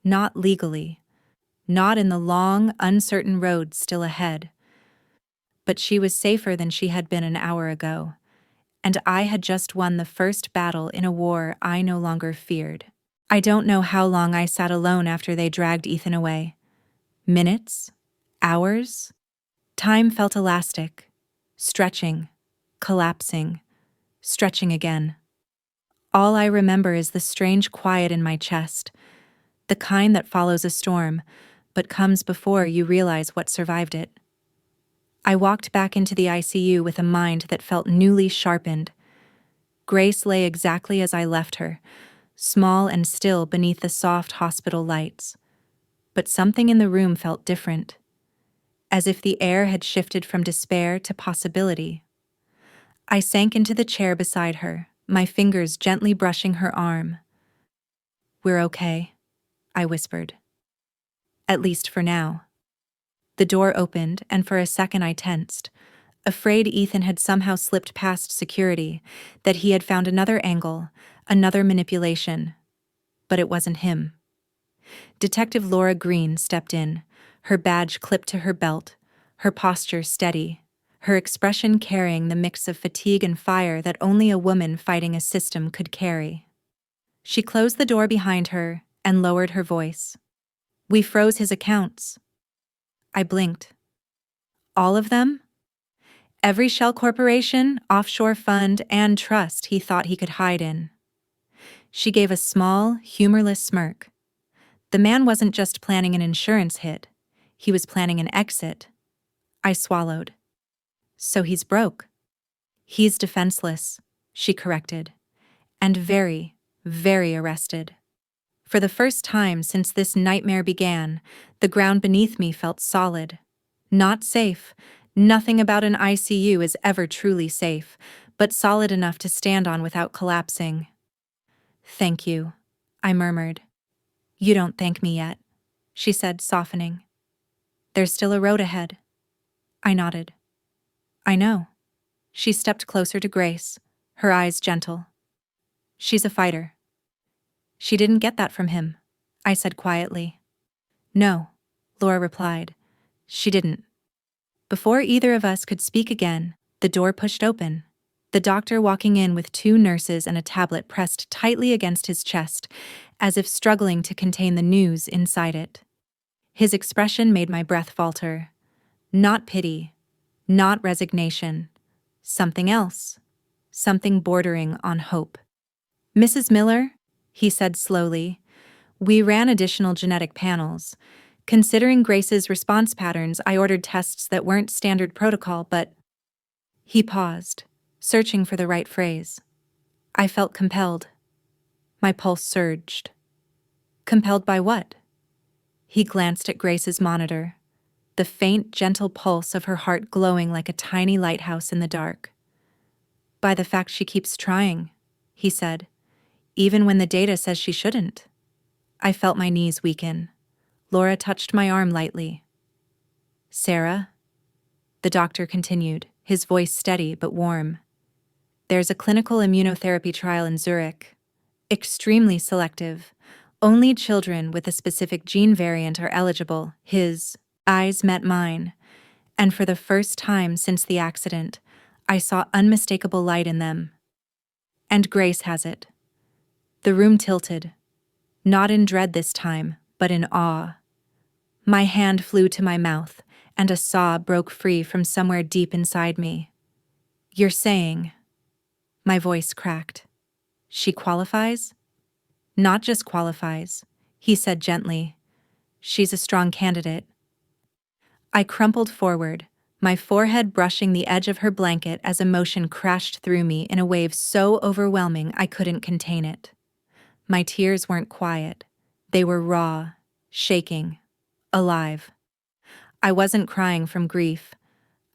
S1: Not legally. Not in the long, uncertain road still ahead. But she was safer than she had been an hour ago, and I had just won the first battle in a war I no longer feared. I don't know how long I sat alone after they dragged Ethan away. Minutes? Hours? Time felt elastic, stretching, collapsing, stretching again. All I remember is the strange quiet in my chest, the kind that follows a storm, but comes before you realize what survived it. I walked back into the ICU with a mind that felt newly sharpened. Grace lay exactly as I left her, small and still beneath the soft hospital lights. But something in the room felt different, as if the air had shifted from despair to possibility. I sank into the chair beside her, my fingers gently brushing her arm. We're okay, I whispered. At least for now. The door opened, and for a second I tensed, afraid Ethan had somehow slipped past security, that he had found another angle, another manipulation. But it wasn't him. Detective Laura Green stepped in, her badge clipped to her belt, her posture steady, her expression carrying the mix of fatigue and fire that only a woman fighting a system could carry. She closed the door behind her and lowered her voice. "We froze his accounts." I blinked. "All of them?" "Every shell corporation, offshore fund, and trust he thought he could hide in." She gave a small, humorless smirk. The man wasn't just planning an insurance hit, he was planning an exit. I swallowed. "So he's broke." "He's defenseless," she corrected, "and very, very arrested." For the first time since this nightmare began, the ground beneath me felt solid. Not safe. Nothing about an ICU is ever truly safe, but solid enough to stand on without collapsing. "Thank you," I murmured. "You don't thank me yet," she said, softening. "There's still a road ahead." I nodded. "I know." She stepped closer to Grace, her eyes gentle. "She's a fighter." "She didn't get that from him," I said quietly. "No," Laura replied. "She didn't." Before either of us could speak again, the door pushed open, the doctor walking in with 2 nurses and a tablet pressed tightly against his chest, as if struggling to contain the news inside it. His expression made my breath falter. Not pity, not resignation. Something else. Something bordering on hope. "Mrs. Miller," he said slowly, "we ran additional genetic panels. Considering Grace's response patterns, I ordered tests that weren't standard protocol, but—" He paused, searching for the right phrase. I felt compelled. My pulse surged. Compelled by what? He glanced at Grace's monitor, the faint, gentle pulse of her heart glowing like a tiny lighthouse in the dark. "By the fact she keeps trying," he said, "even when the data says she shouldn't." I felt my knees weaken. Laura touched my arm lightly. "Sarah," the doctor continued, his voice steady but warm. "There's a clinical immunotherapy trial in Zurich. Extremely selective. Only children with a specific gene variant are eligible." His eyes met mine, and for the first time since the accident, I saw unmistakable light in them. "And Grace has it." The room tilted. Not in dread this time, but in awe. My hand flew to my mouth, and a sob broke free from somewhere deep inside me. "You're saying—" My voice cracked. "She qualifies?" "Not just qualifies," he said gently. "She's a strong candidate." I crumpled forward, my forehead brushing the edge of her blanket as emotion crashed through me in a wave so overwhelming I couldn't contain it. My tears weren't quiet. They were raw, shaking, alive. I wasn't crying from grief.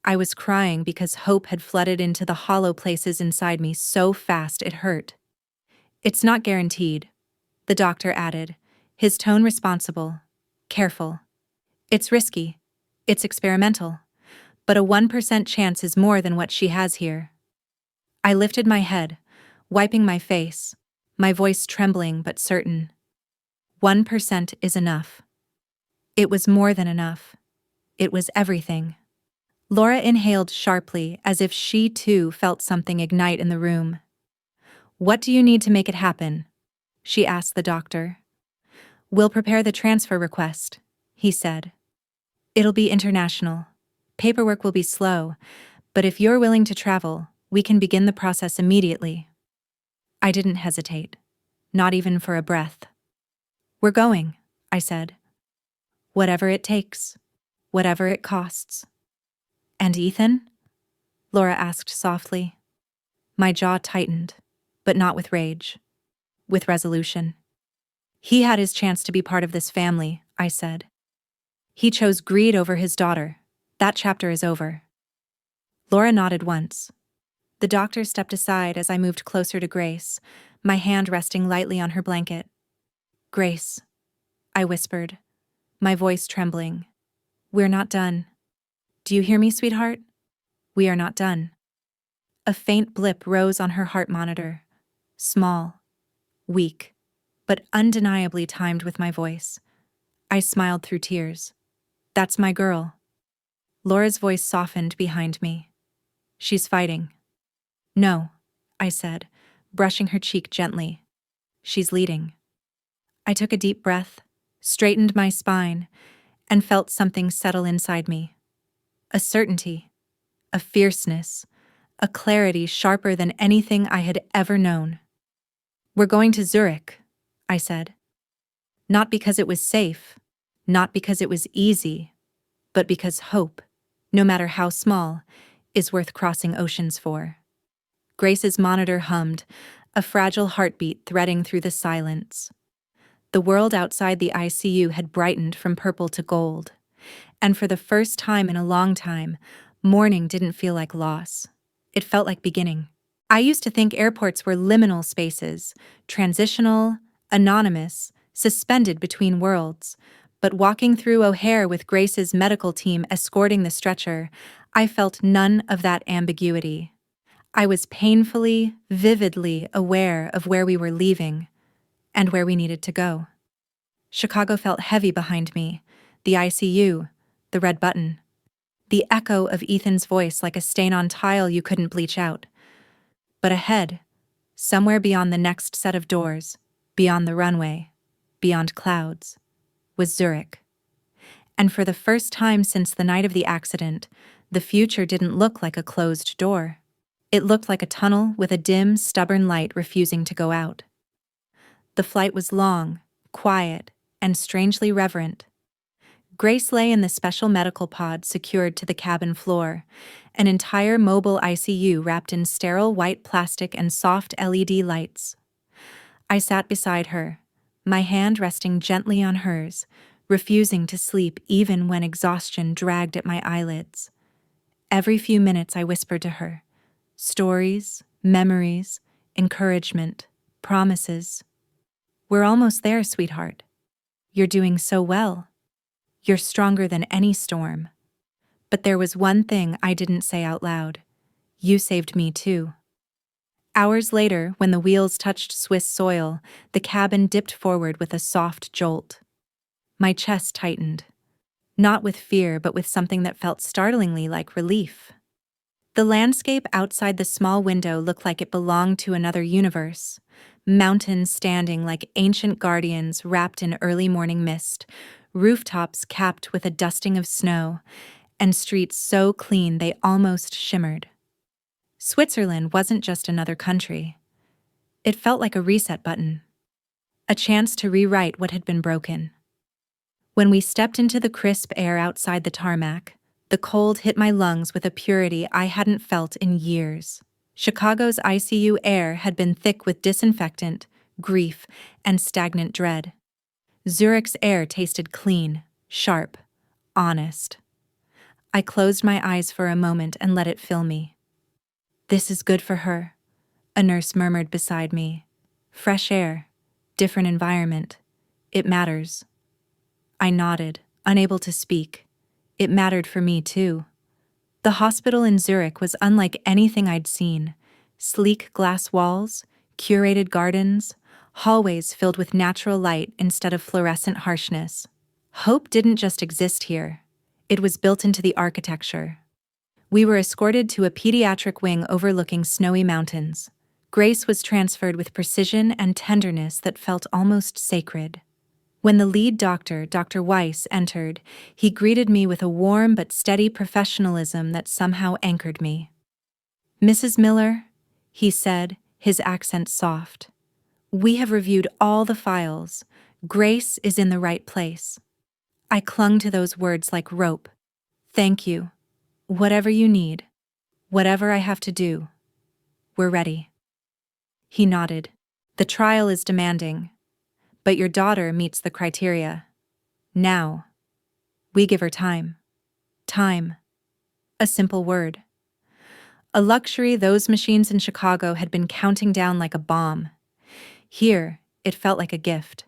S1: I was crying because hope had flooded into the hollow places inside me so fast it hurt. "It's not guaranteed," the doctor added, his tone responsible, careful. "It's risky. It's experimental. But a 1% chance is more than what she has here." I lifted my head, wiping my face, my voice trembling but certain. 1% is enough. It was more than enough. It was everything. Laura inhaled sharply, as if she too felt something ignite in the room. "What do you need to make it happen?" she asked the doctor. "We'll prepare the transfer request," he said. "It'll be international. Paperwork will be slow, but if you're willing to travel, we can begin the process immediately." I didn't hesitate, not even for a breath. "We're going," I said. "Whatever it takes, whatever it costs." "And Ethan?" Laura asked softly. My jaw tightened, but not with rage, with resolution. "He had his chance to be part of this family," I said. "He chose greed over his daughter. That chapter is over." Laura nodded once. The doctor stepped aside as I moved closer to Grace, my hand resting lightly on her blanket. "Grace," I whispered, my voice trembling, We're not done. Do you hear me, sweetheart? We are not done. A faint blip rose on her heart monitor. Small, weak, but undeniably timed with my voice. I smiled through tears. That's my girl. Laura's voice softened behind me. She's fighting. No, I said, brushing her cheek gently. She's leading. I took a deep breath, straightened my spine, and felt something settle inside me. A certainty, a fierceness, a clarity sharper than anything I had ever known. We're going to Zurich, I said. Not because it was safe, not because it was easy, but because hope, no matter how small, is worth crossing oceans for. Grace's monitor hummed, a fragile heartbeat threading through the silence. The world outside the ICU had brightened from purple to gold, and for the first time in a long time, morning didn't feel like loss. It felt like beginning. I used to think airports were liminal spaces, transitional, anonymous, suspended between worlds, but walking through O'Hare with Grace's medical team escorting the stretcher, I felt none of that ambiguity. I was painfully, vividly aware of where we were leaving and where we needed to go. Chicago felt heavy behind me, the ICU, the red button, the echo of Ethan's voice like a stain on tile you couldn't bleach out. But ahead, somewhere beyond the next set of doors, beyond the runway, beyond clouds, was Zurich. And for the first time since the night of the accident, the future didn't look like a closed door. It looked like a tunnel with a dim, stubborn light refusing to go out. The flight was long, quiet, and strangely reverent. Grace lay in the special medical pod secured to the cabin floor, an entire mobile ICU wrapped in sterile white plastic and soft LED lights. I sat beside her, my hand resting gently on hers, refusing to sleep even when exhaustion dragged at my eyelids. Every few minutes I whispered to her, stories, memories, encouragement, promises. We're almost there, sweetheart. You're doing so well. You're stronger than any storm. But there was one thing I didn't say out loud. You saved me too. Hours later, when the wheels touched Swiss soil, the cabin dipped forward with a soft jolt. My chest tightened. Not with fear, but with something that felt startlingly like relief. The landscape outside the small window looked like it belonged to another universe. Mountains standing like ancient guardians wrapped in early morning mist, rooftops capped with a dusting of snow, and streets so clean they almost shimmered. Switzerland wasn't just another country. It felt like a reset button, a chance to rewrite what had been broken. When we stepped into the crisp air outside the tarmac, the cold hit my lungs with a purity I hadn't felt in years. Chicago's ICU air had been thick with disinfectant, grief, and stagnant dread. Zurich's air tasted clean, sharp, honest. I closed my eyes for a moment and let it fill me. This is good for her, a nurse murmured beside me. Fresh air, different environment. It matters. I nodded, unable to speak. It mattered for me too. The hospital in Zurich was unlike anything I'd seen. Sleek glass walls, curated gardens, hallways filled with natural light instead of fluorescent harshness. Hope didn't just exist here. It was built into the architecture. We were escorted to a pediatric wing overlooking snowy mountains. Grace was transferred with precision and tenderness that felt almost sacred. When the lead doctor, Dr. Weiss, entered, he greeted me with a warm but steady professionalism that somehow anchored me. "Mrs. Miller," he said, his accent soft. "We have reviewed all the files. Grace is in the right place." I clung to those words like rope. "Thank you. Whatever you need, whatever I have to do, we're ready." He nodded. "The trial is demanding, but your daughter meets the criteria. Now, we give her time. Time. A simple word. A luxury those machines in Chicago had been counting down like a bomb. Here, it felt like a gift.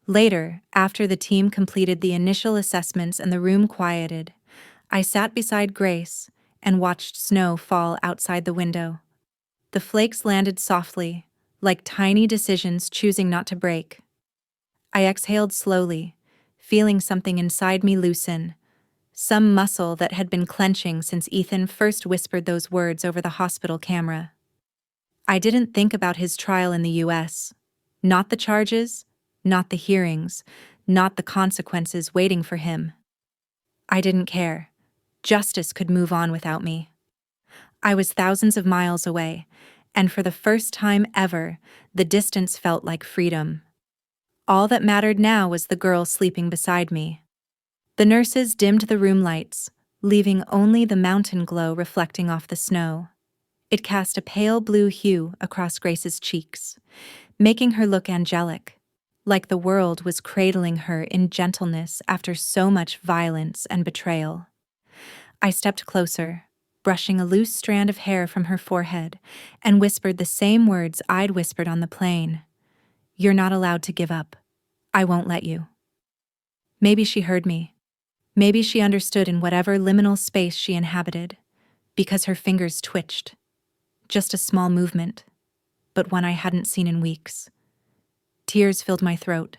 S1: Later, after the team completed the initial assessments and the room quieted, I sat beside Grace and watched snow fall outside the window. The flakes landed softly, like tiny decisions choosing not to break. I exhaled slowly, feeling something inside me loosen, some muscle that had been clenching since Ethan first whispered those words over the hospital camera. I didn't think about his trial in the US. Not the charges, not the hearings, not the consequences waiting for him. I didn't care. Justice could move on without me. I was thousands of miles away, and for the first time ever, the distance felt like freedom. All that mattered now was the girl sleeping beside me. The nurses dimmed the room lights, leaving only the mountain glow reflecting off the snow. It cast a pale blue hue across Grace's cheeks, making her look angelic, like the world was cradling her in gentleness after so much violence and betrayal. I stepped closer, brushing a loose strand of hair from her forehead, and whispered the same words I'd whispered on the plane. "You're not allowed to give up. I won't let you." Maybe she heard me. Maybe she understood in whatever liminal space she inhabited, because her fingers twitched. Just a small movement, but one I hadn't seen in weeks. Tears filled my throat.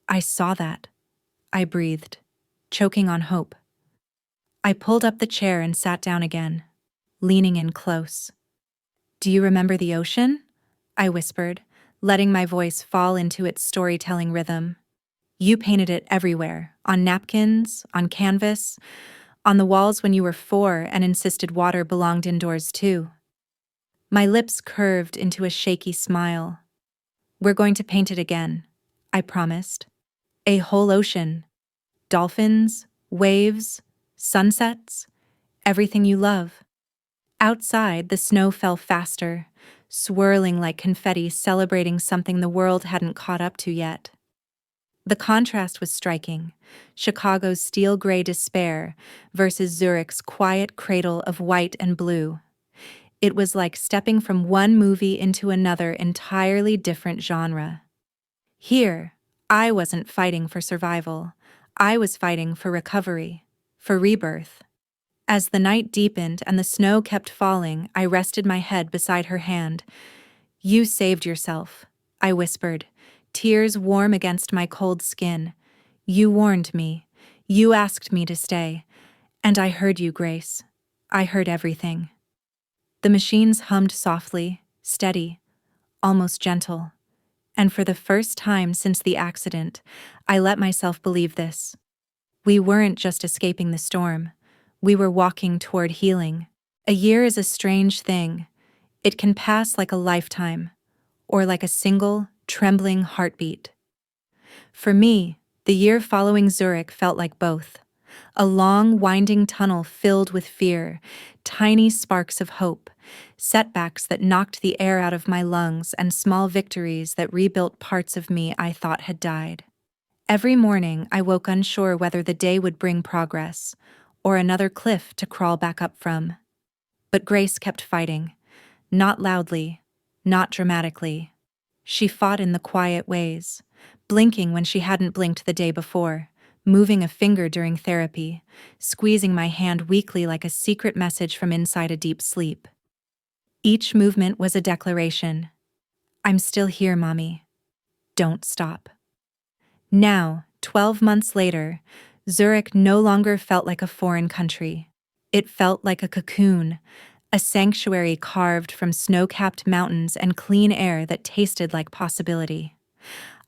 S1: "I saw that," I breathed, choking on hope. I pulled up the chair and sat down again, leaning in close. "Do you remember the ocean?" I whispered, letting my voice fall into its storytelling rhythm. "You painted it everywhere, on napkins, on canvas, on the walls when you were 4 and insisted water belonged indoors too." My lips curved into a shaky smile. "We're going to paint it again," I promised. "A whole ocean. Dolphins, waves, sunsets, everything you love." Outside, the snow fell faster, swirling like confetti celebrating something the world hadn't caught up to yet. The contrast was striking: Chicago's steel-gray despair versus Zurich's quiet cradle of white and blue. It was like stepping from one movie into another entirely different genre. Here, I wasn't fighting for survival. I was fighting for recovery, for rebirth. As the night deepened and the snow kept falling, I rested my head beside her hand. "You saved yourself," I whispered, tears warm against my cold skin. "You warned me. You asked me to stay. And I heard you, Grace. I heard everything." The machines hummed softly, steady, almost gentle. And for the first time since the accident, I let myself believe this. We weren't just escaping the storm. We were walking toward healing. A year is a strange thing. It can pass like a lifetime, or like a single, trembling heartbeat. For me, the year following Zurich felt like both. A long, winding tunnel filled with fear, tiny sparks of hope, setbacks that knocked the air out of my lungs, and small victories that rebuilt parts of me I thought had died. Every morning, I woke unsure whether the day would bring progress, or another cliff to crawl back up from. But Grace kept fighting, not loudly, not dramatically. She fought in the quiet ways, blinking when she hadn't blinked the day before, moving a finger during therapy, squeezing my hand weakly like a secret message from inside a deep sleep. Each movement was a declaration. "I'm still here, Mommy. Don't stop." Now, 12 months later, Zurich no longer felt like a foreign country. It felt like a cocoon, a sanctuary carved from snow-capped mountains and clean air that tasted like possibility.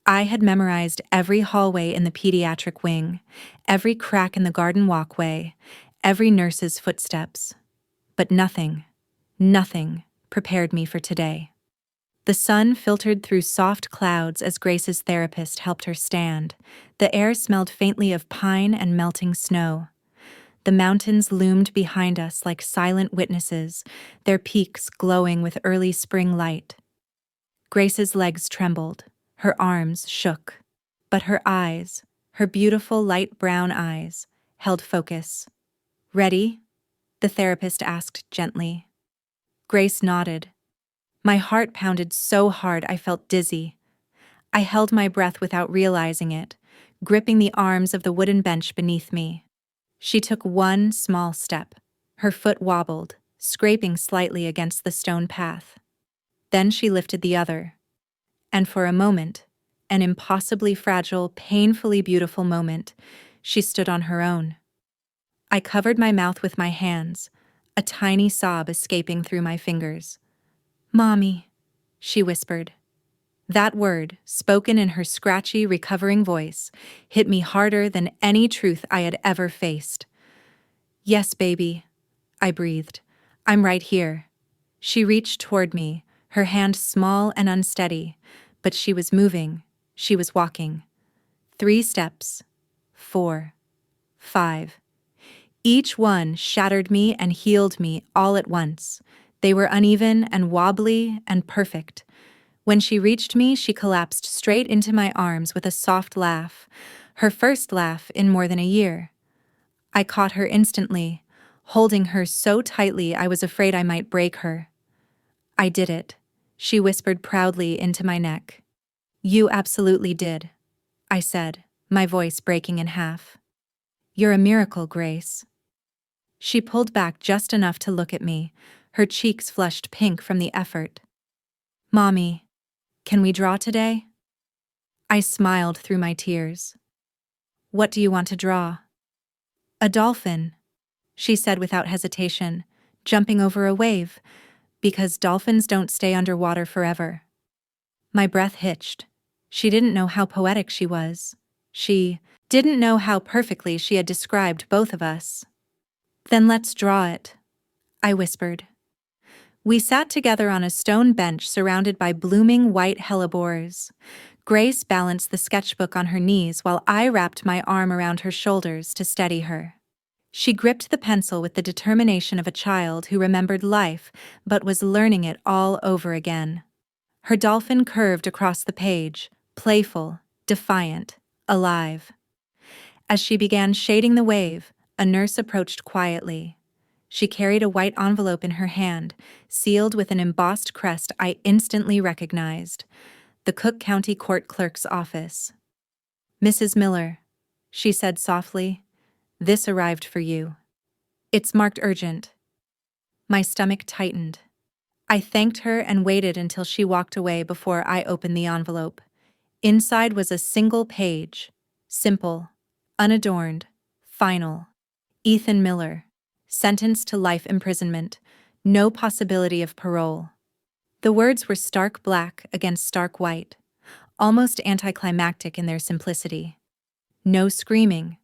S1: I had memorized every hallway in the pediatric wing, every crack in the garden walkway, every nurse's footsteps. But nothing prepared me for today. The sun filtered through soft clouds as Grace's therapist helped her stand. The air smelled faintly of pine and melting snow. The mountains loomed behind us like silent witnesses, their peaks glowing with early spring light. Grace's legs trembled, her arms shook, but her eyes, her beautiful light brown eyes, held focus. "Ready?" the therapist asked gently. Grace nodded. My heart pounded so hard I felt dizzy. I held my breath without realizing it, gripping the arms of the wooden bench beneath me. She took one small step. Her foot wobbled, scraping slightly against the stone path. Then she lifted the other. And for a moment, an impossibly fragile, painfully beautiful moment, she stood on her own. I covered my mouth with my hands, a tiny sob escaping through my fingers. "Mommy," she whispered. That word, spoken in her scratchy, recovering voice, hit me harder than any truth I had ever faced. "Yes, baby," I breathed. "I'm right here." She reached toward me, her hand small and unsteady, but she was moving, she was walking. 3 steps, 4, 5. Each one shattered me and healed me all at once. They were uneven and wobbly and perfect. When she reached me, she collapsed straight into my arms with a soft laugh, her first laugh in more than a year. I caught her instantly, holding her so tightly I was afraid I might break her. "I did it," she whispered proudly into my neck. "You absolutely did," I said, my voice breaking in half. "You're a miracle, Grace." She pulled back just enough to look at me, her cheeks flushed pink from the effort. "Mommy, can we draw today?" I smiled through my tears. "What do you want to draw?" "A dolphin," she said without hesitation, jumping over a wave, because dolphins don't stay underwater forever. My breath hitched. She didn't know how poetic she was. She didn't know how perfectly she had described both of us. "Then let's draw it," I whispered. We sat together on a stone bench surrounded by blooming white hellebores. Grace balanced the sketchbook on her knees while I wrapped my arm around her shoulders to steady her. She gripped the pencil with the determination of a child who remembered life but was learning it all over again. Her dolphin curved across the page, playful, defiant, alive. As she began shading the wave, a nurse approached quietly. She carried a white envelope in her hand, sealed with an embossed crest I instantly recognized: the Cook County Court Clerk's office. "Mrs. Miller," she said softly, "this arrived for you. It's marked urgent." My stomach tightened. I thanked her and waited until she walked away before I opened the envelope. Inside was a single page, simple, unadorned, final. Ethan Miller, sentenced to life imprisonment, no possibility of parole. The words were stark black against stark white, almost anticlimactic in their simplicity. No screaming,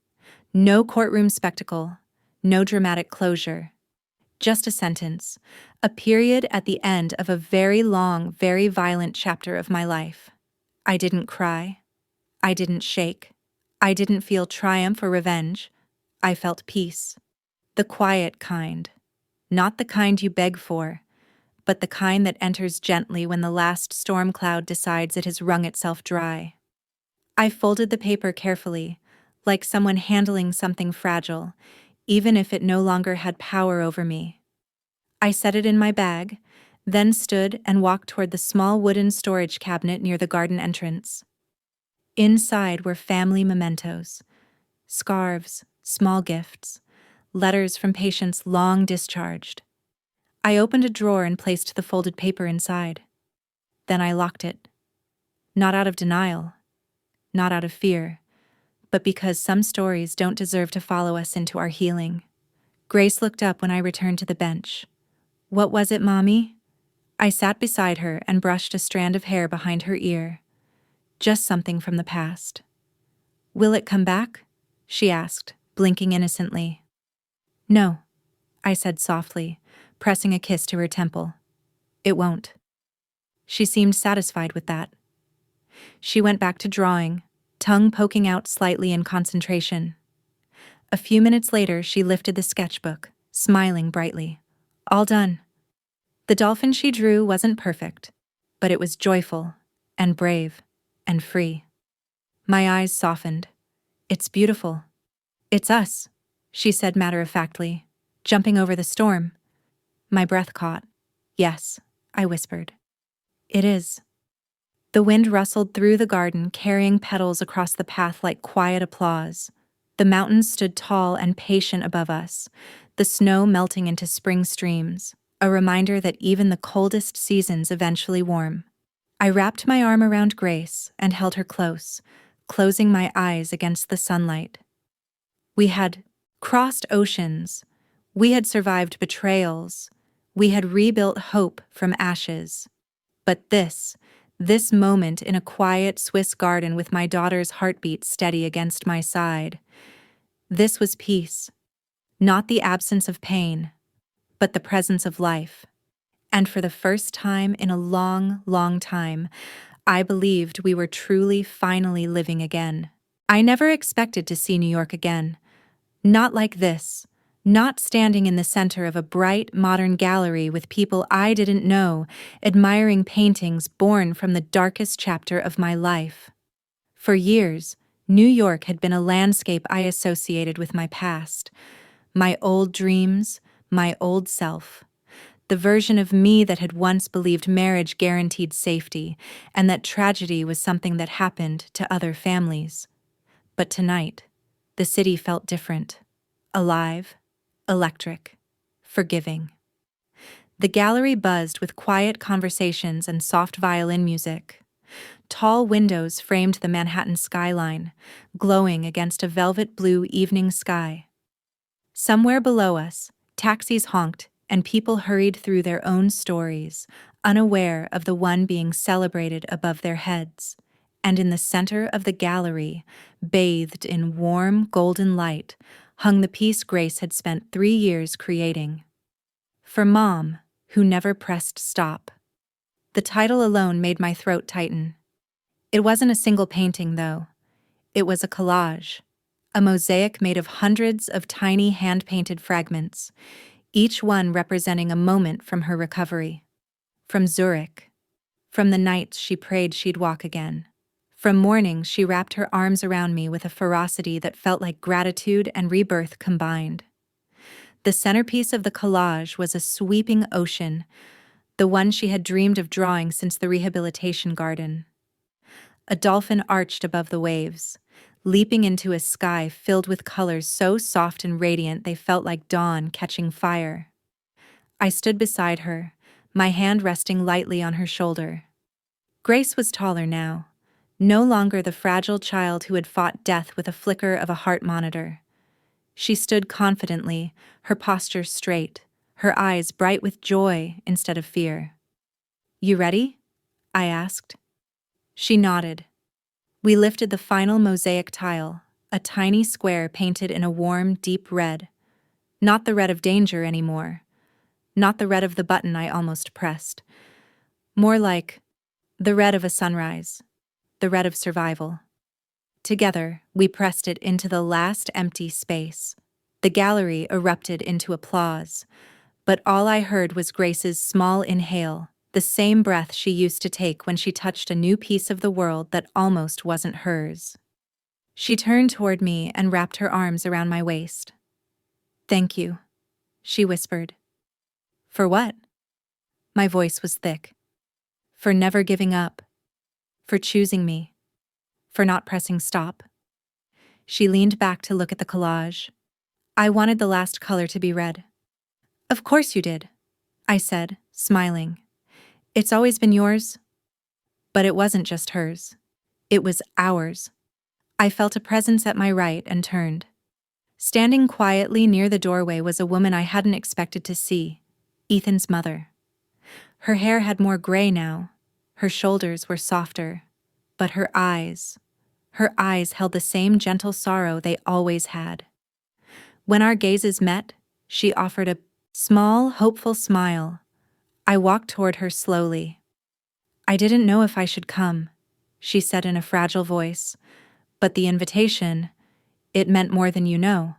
S1: no courtroom spectacle, no dramatic closure. Just a sentence, a period at the end of a very long, very violent chapter of my life. I didn't cry. I didn't shake. I didn't feel triumph or revenge. I felt peace. The quiet kind. Not the kind you beg for, but the kind that enters gently when the last storm cloud decides it has wrung itself dry. I folded the paper carefully, like someone handling something fragile, even if it no longer had power over me. I set it in my bag, then stood and walked toward the small wooden storage cabinet near the garden entrance. Inside were family mementos, scarves, small gifts, letters from patients long discharged. I opened a drawer and placed the folded paper inside. Then I locked it. Not out of denial, not out of fear, but because some stories don't deserve to follow us into our healing. Grace looked up when I returned to the bench. "What was it, Mommy?" I sat beside her and brushed a strand of hair behind her ear. "Just something from the past." "Will it come back?" she asked, blinking innocently. "No," I said softly, pressing a kiss to her temple. "It won't." She seemed satisfied with that. She went back to drawing, tongue poking out slightly in concentration. A few minutes later, she lifted the sketchbook, smiling brightly. "All done." The dolphin she drew wasn't perfect, but it was joyful, and brave, and free. My eyes softened. "It's beautiful. It's us," she said matter-of-factly, "jumping over the storm." My breath caught. "Yes," I whispered. "It is." The wind rustled through the garden, carrying petals across the path like quiet applause. The mountains stood tall and patient above us, the snow melting into spring streams, a reminder that even the coldest seasons eventually warm. I wrapped my arm around Grace and held her close, closing my eyes against the sunlight. We had crossed oceans. We had survived betrayals. We had rebuilt hope from ashes. But this moment in a quiet Swiss garden with my daughter's heartbeat steady against my side, this was peace. Not the absence of pain, but the presence of life. And for the first time in a long, long time, I believed we were truly finally living again. I never expected to see New York again. Not like this. Not standing in the center of a bright, modern gallery with people I didn't know, admiring paintings born from the darkest chapter of my life. For years, New York had been a landscape I associated with my past, my old dreams, my old self. The version of me that had once believed marriage guaranteed safety, and that tragedy was something that happened to other families. But tonight, the city felt different. Alive, electric, forgiving. The gallery buzzed with quiet conversations and soft violin music. Tall windows framed the Manhattan skyline, glowing against a velvet blue evening sky. Somewhere below us, taxis honked and people hurried through their own stories, unaware of the one being celebrated above their heads. And in the center of the gallery, bathed in warm, golden light, hung the piece Grace had spent 3 years creating. For Mom, who never pressed stop. The title alone made my throat tighten. It wasn't a single painting, though. It was a collage, a mosaic made of hundreds of tiny hand-painted fragments, each one representing a moment from her recovery. From Zurich. From the nights she prayed she'd walk again. From mornings she wrapped her arms around me with a ferocity that felt like gratitude and rebirth combined. The centerpiece of the collage was a sweeping ocean, the one she had dreamed of drawing since the rehabilitation garden. A dolphin arched above the waves, leaping into a sky filled with colors so soft and radiant they felt like dawn catching fire. I stood beside her, my hand resting lightly on her shoulder. Grace was taller now, no longer the fragile child who had fought death with a flicker of a heart monitor. She stood confidently, her posture straight, her eyes bright with joy instead of fear. "You ready?" I asked. She nodded. We lifted the final mosaic tile, a tiny square painted in a warm, deep red. Not the red of danger anymore. Not the red of the button I almost pressed. More like the red of a sunrise, the red of survival. Together, we pressed it into the last empty space. The gallery erupted into applause, but all I heard was Grace's small inhale, the same breath she used to take when she touched a new piece of the world that almost wasn't hers. She turned toward me and wrapped her arms around my waist. "Thank you," she whispered. "For what?" My voice was thick. "For never giving up. For choosing me. For not pressing stop." She leaned back to look at the collage. "I wanted the last color to be red." "Of course you did," I said, smiling. "It's always been yours." But it wasn't just hers. It was ours. I felt a presence at my right and turned. Standing quietly near the doorway was a woman I hadn't expected to see, Ethan's mother. Her hair had more gray now. Her shoulders were softer. But her eyes held the same gentle sorrow they always had. When our gazes met, she offered a small, hopeful smile. I walked toward her slowly. "I didn't know if I should come," she said in a fragile voice, "but the invitation, it meant more than you know."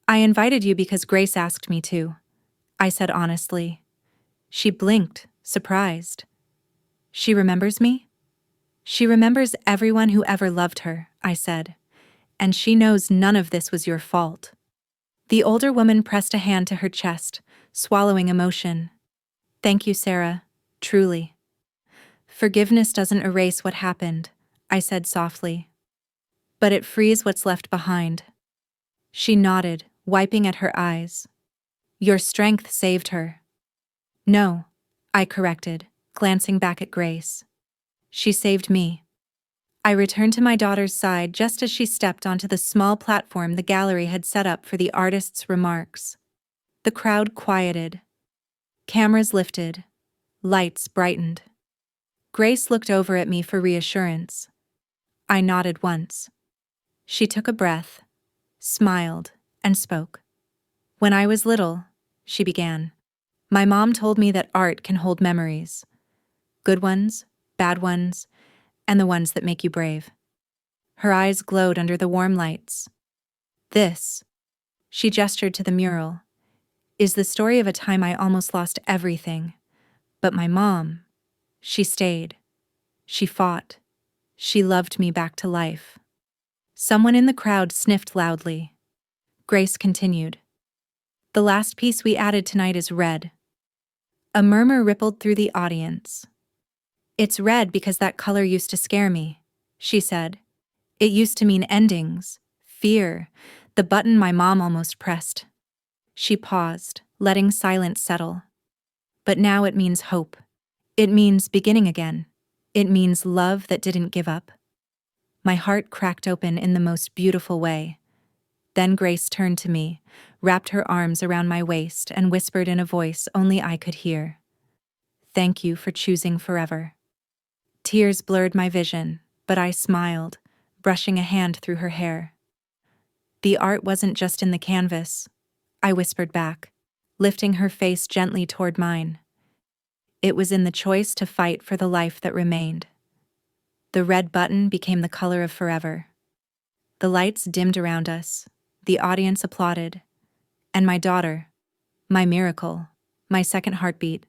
S1: "I invited you because Grace asked me to," I said honestly. She blinked, surprised. "She remembers me?" "She remembers everyone who ever loved her," I said. "And she knows none of this was your fault." The older woman pressed a hand to her chest, swallowing emotion. "Thank you, Sarah. Truly." Forgiveness doesn't erase what happened, I said softly. But it frees what's left behind. She nodded, wiping at her eyes. Your strength saved her. No, I corrected, glancing back at Grace. She saved me. I returned to my daughter's side just as she stepped onto the small platform the gallery had set up for the artist's remarks. The crowd quieted. Cameras lifted. Lights brightened. Grace looked over at me for reassurance. I nodded once. She took a breath, smiled, and spoke. When I was little, she began, my mom told me that art can hold memories. Good ones, bad ones, and the ones that make you brave. Her eyes glowed under the warm lights. This, she gestured to the mural, is the story of a time I almost lost everything. But my mom, she stayed. She fought. She loved me back to life. Someone in the crowd sniffed loudly. Grace continued. The last piece we added tonight is red. A murmur rippled through the audience. It's red because that color used to scare me, she said. It used to mean endings, fear, the button my mom almost pressed. She paused, letting silence settle. But now it means hope. It means beginning again. It means love that didn't give up. My heart cracked open in the most beautiful way. Then Grace turned to me, wrapped her arms around my waist, and whispered in a voice only I could hear. Thank you for choosing forever. Tears blurred my vision, but I smiled, brushing a hand through her hair. The art wasn't just in the canvas, I whispered back, lifting her face gently toward mine. It was in the choice to fight for the life that remained. The red button became the color of forever. The lights dimmed around us, the audience applauded, and my daughter, my miracle, my second heartbeat,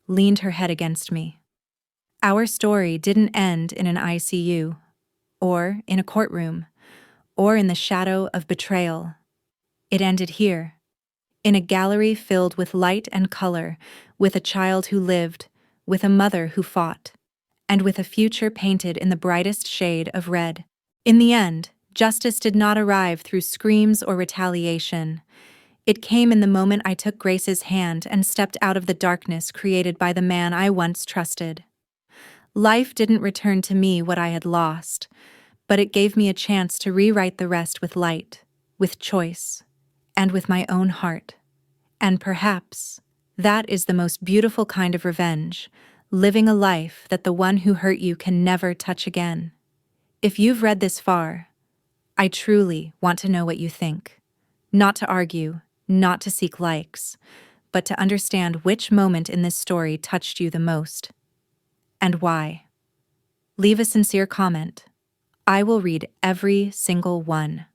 S1: leaned her head against me. Our story didn't end in an ICU, or in a courtroom, or in the shadow of betrayal. It ended here, in a gallery filled with light and color, with a child who lived, with a mother who fought, and with a future painted in the brightest shade of red. In the end, justice did not arrive through screams or retaliation. It came in the moment I took Grace's hand and stepped out of the darkness created by the man I once trusted. Life didn't return to me what I had lost, but it gave me a chance to rewrite the rest with light, with choice, and with my own heart. And perhaps that is the most beautiful kind of revenge, living a life that the one who hurt you can never touch again. If you've read this far, I truly want to know what you think. Not to argue, not to seek likes, but to understand which moment in this story touched you the most. And why. Leave a sincere comment. I will read every single one.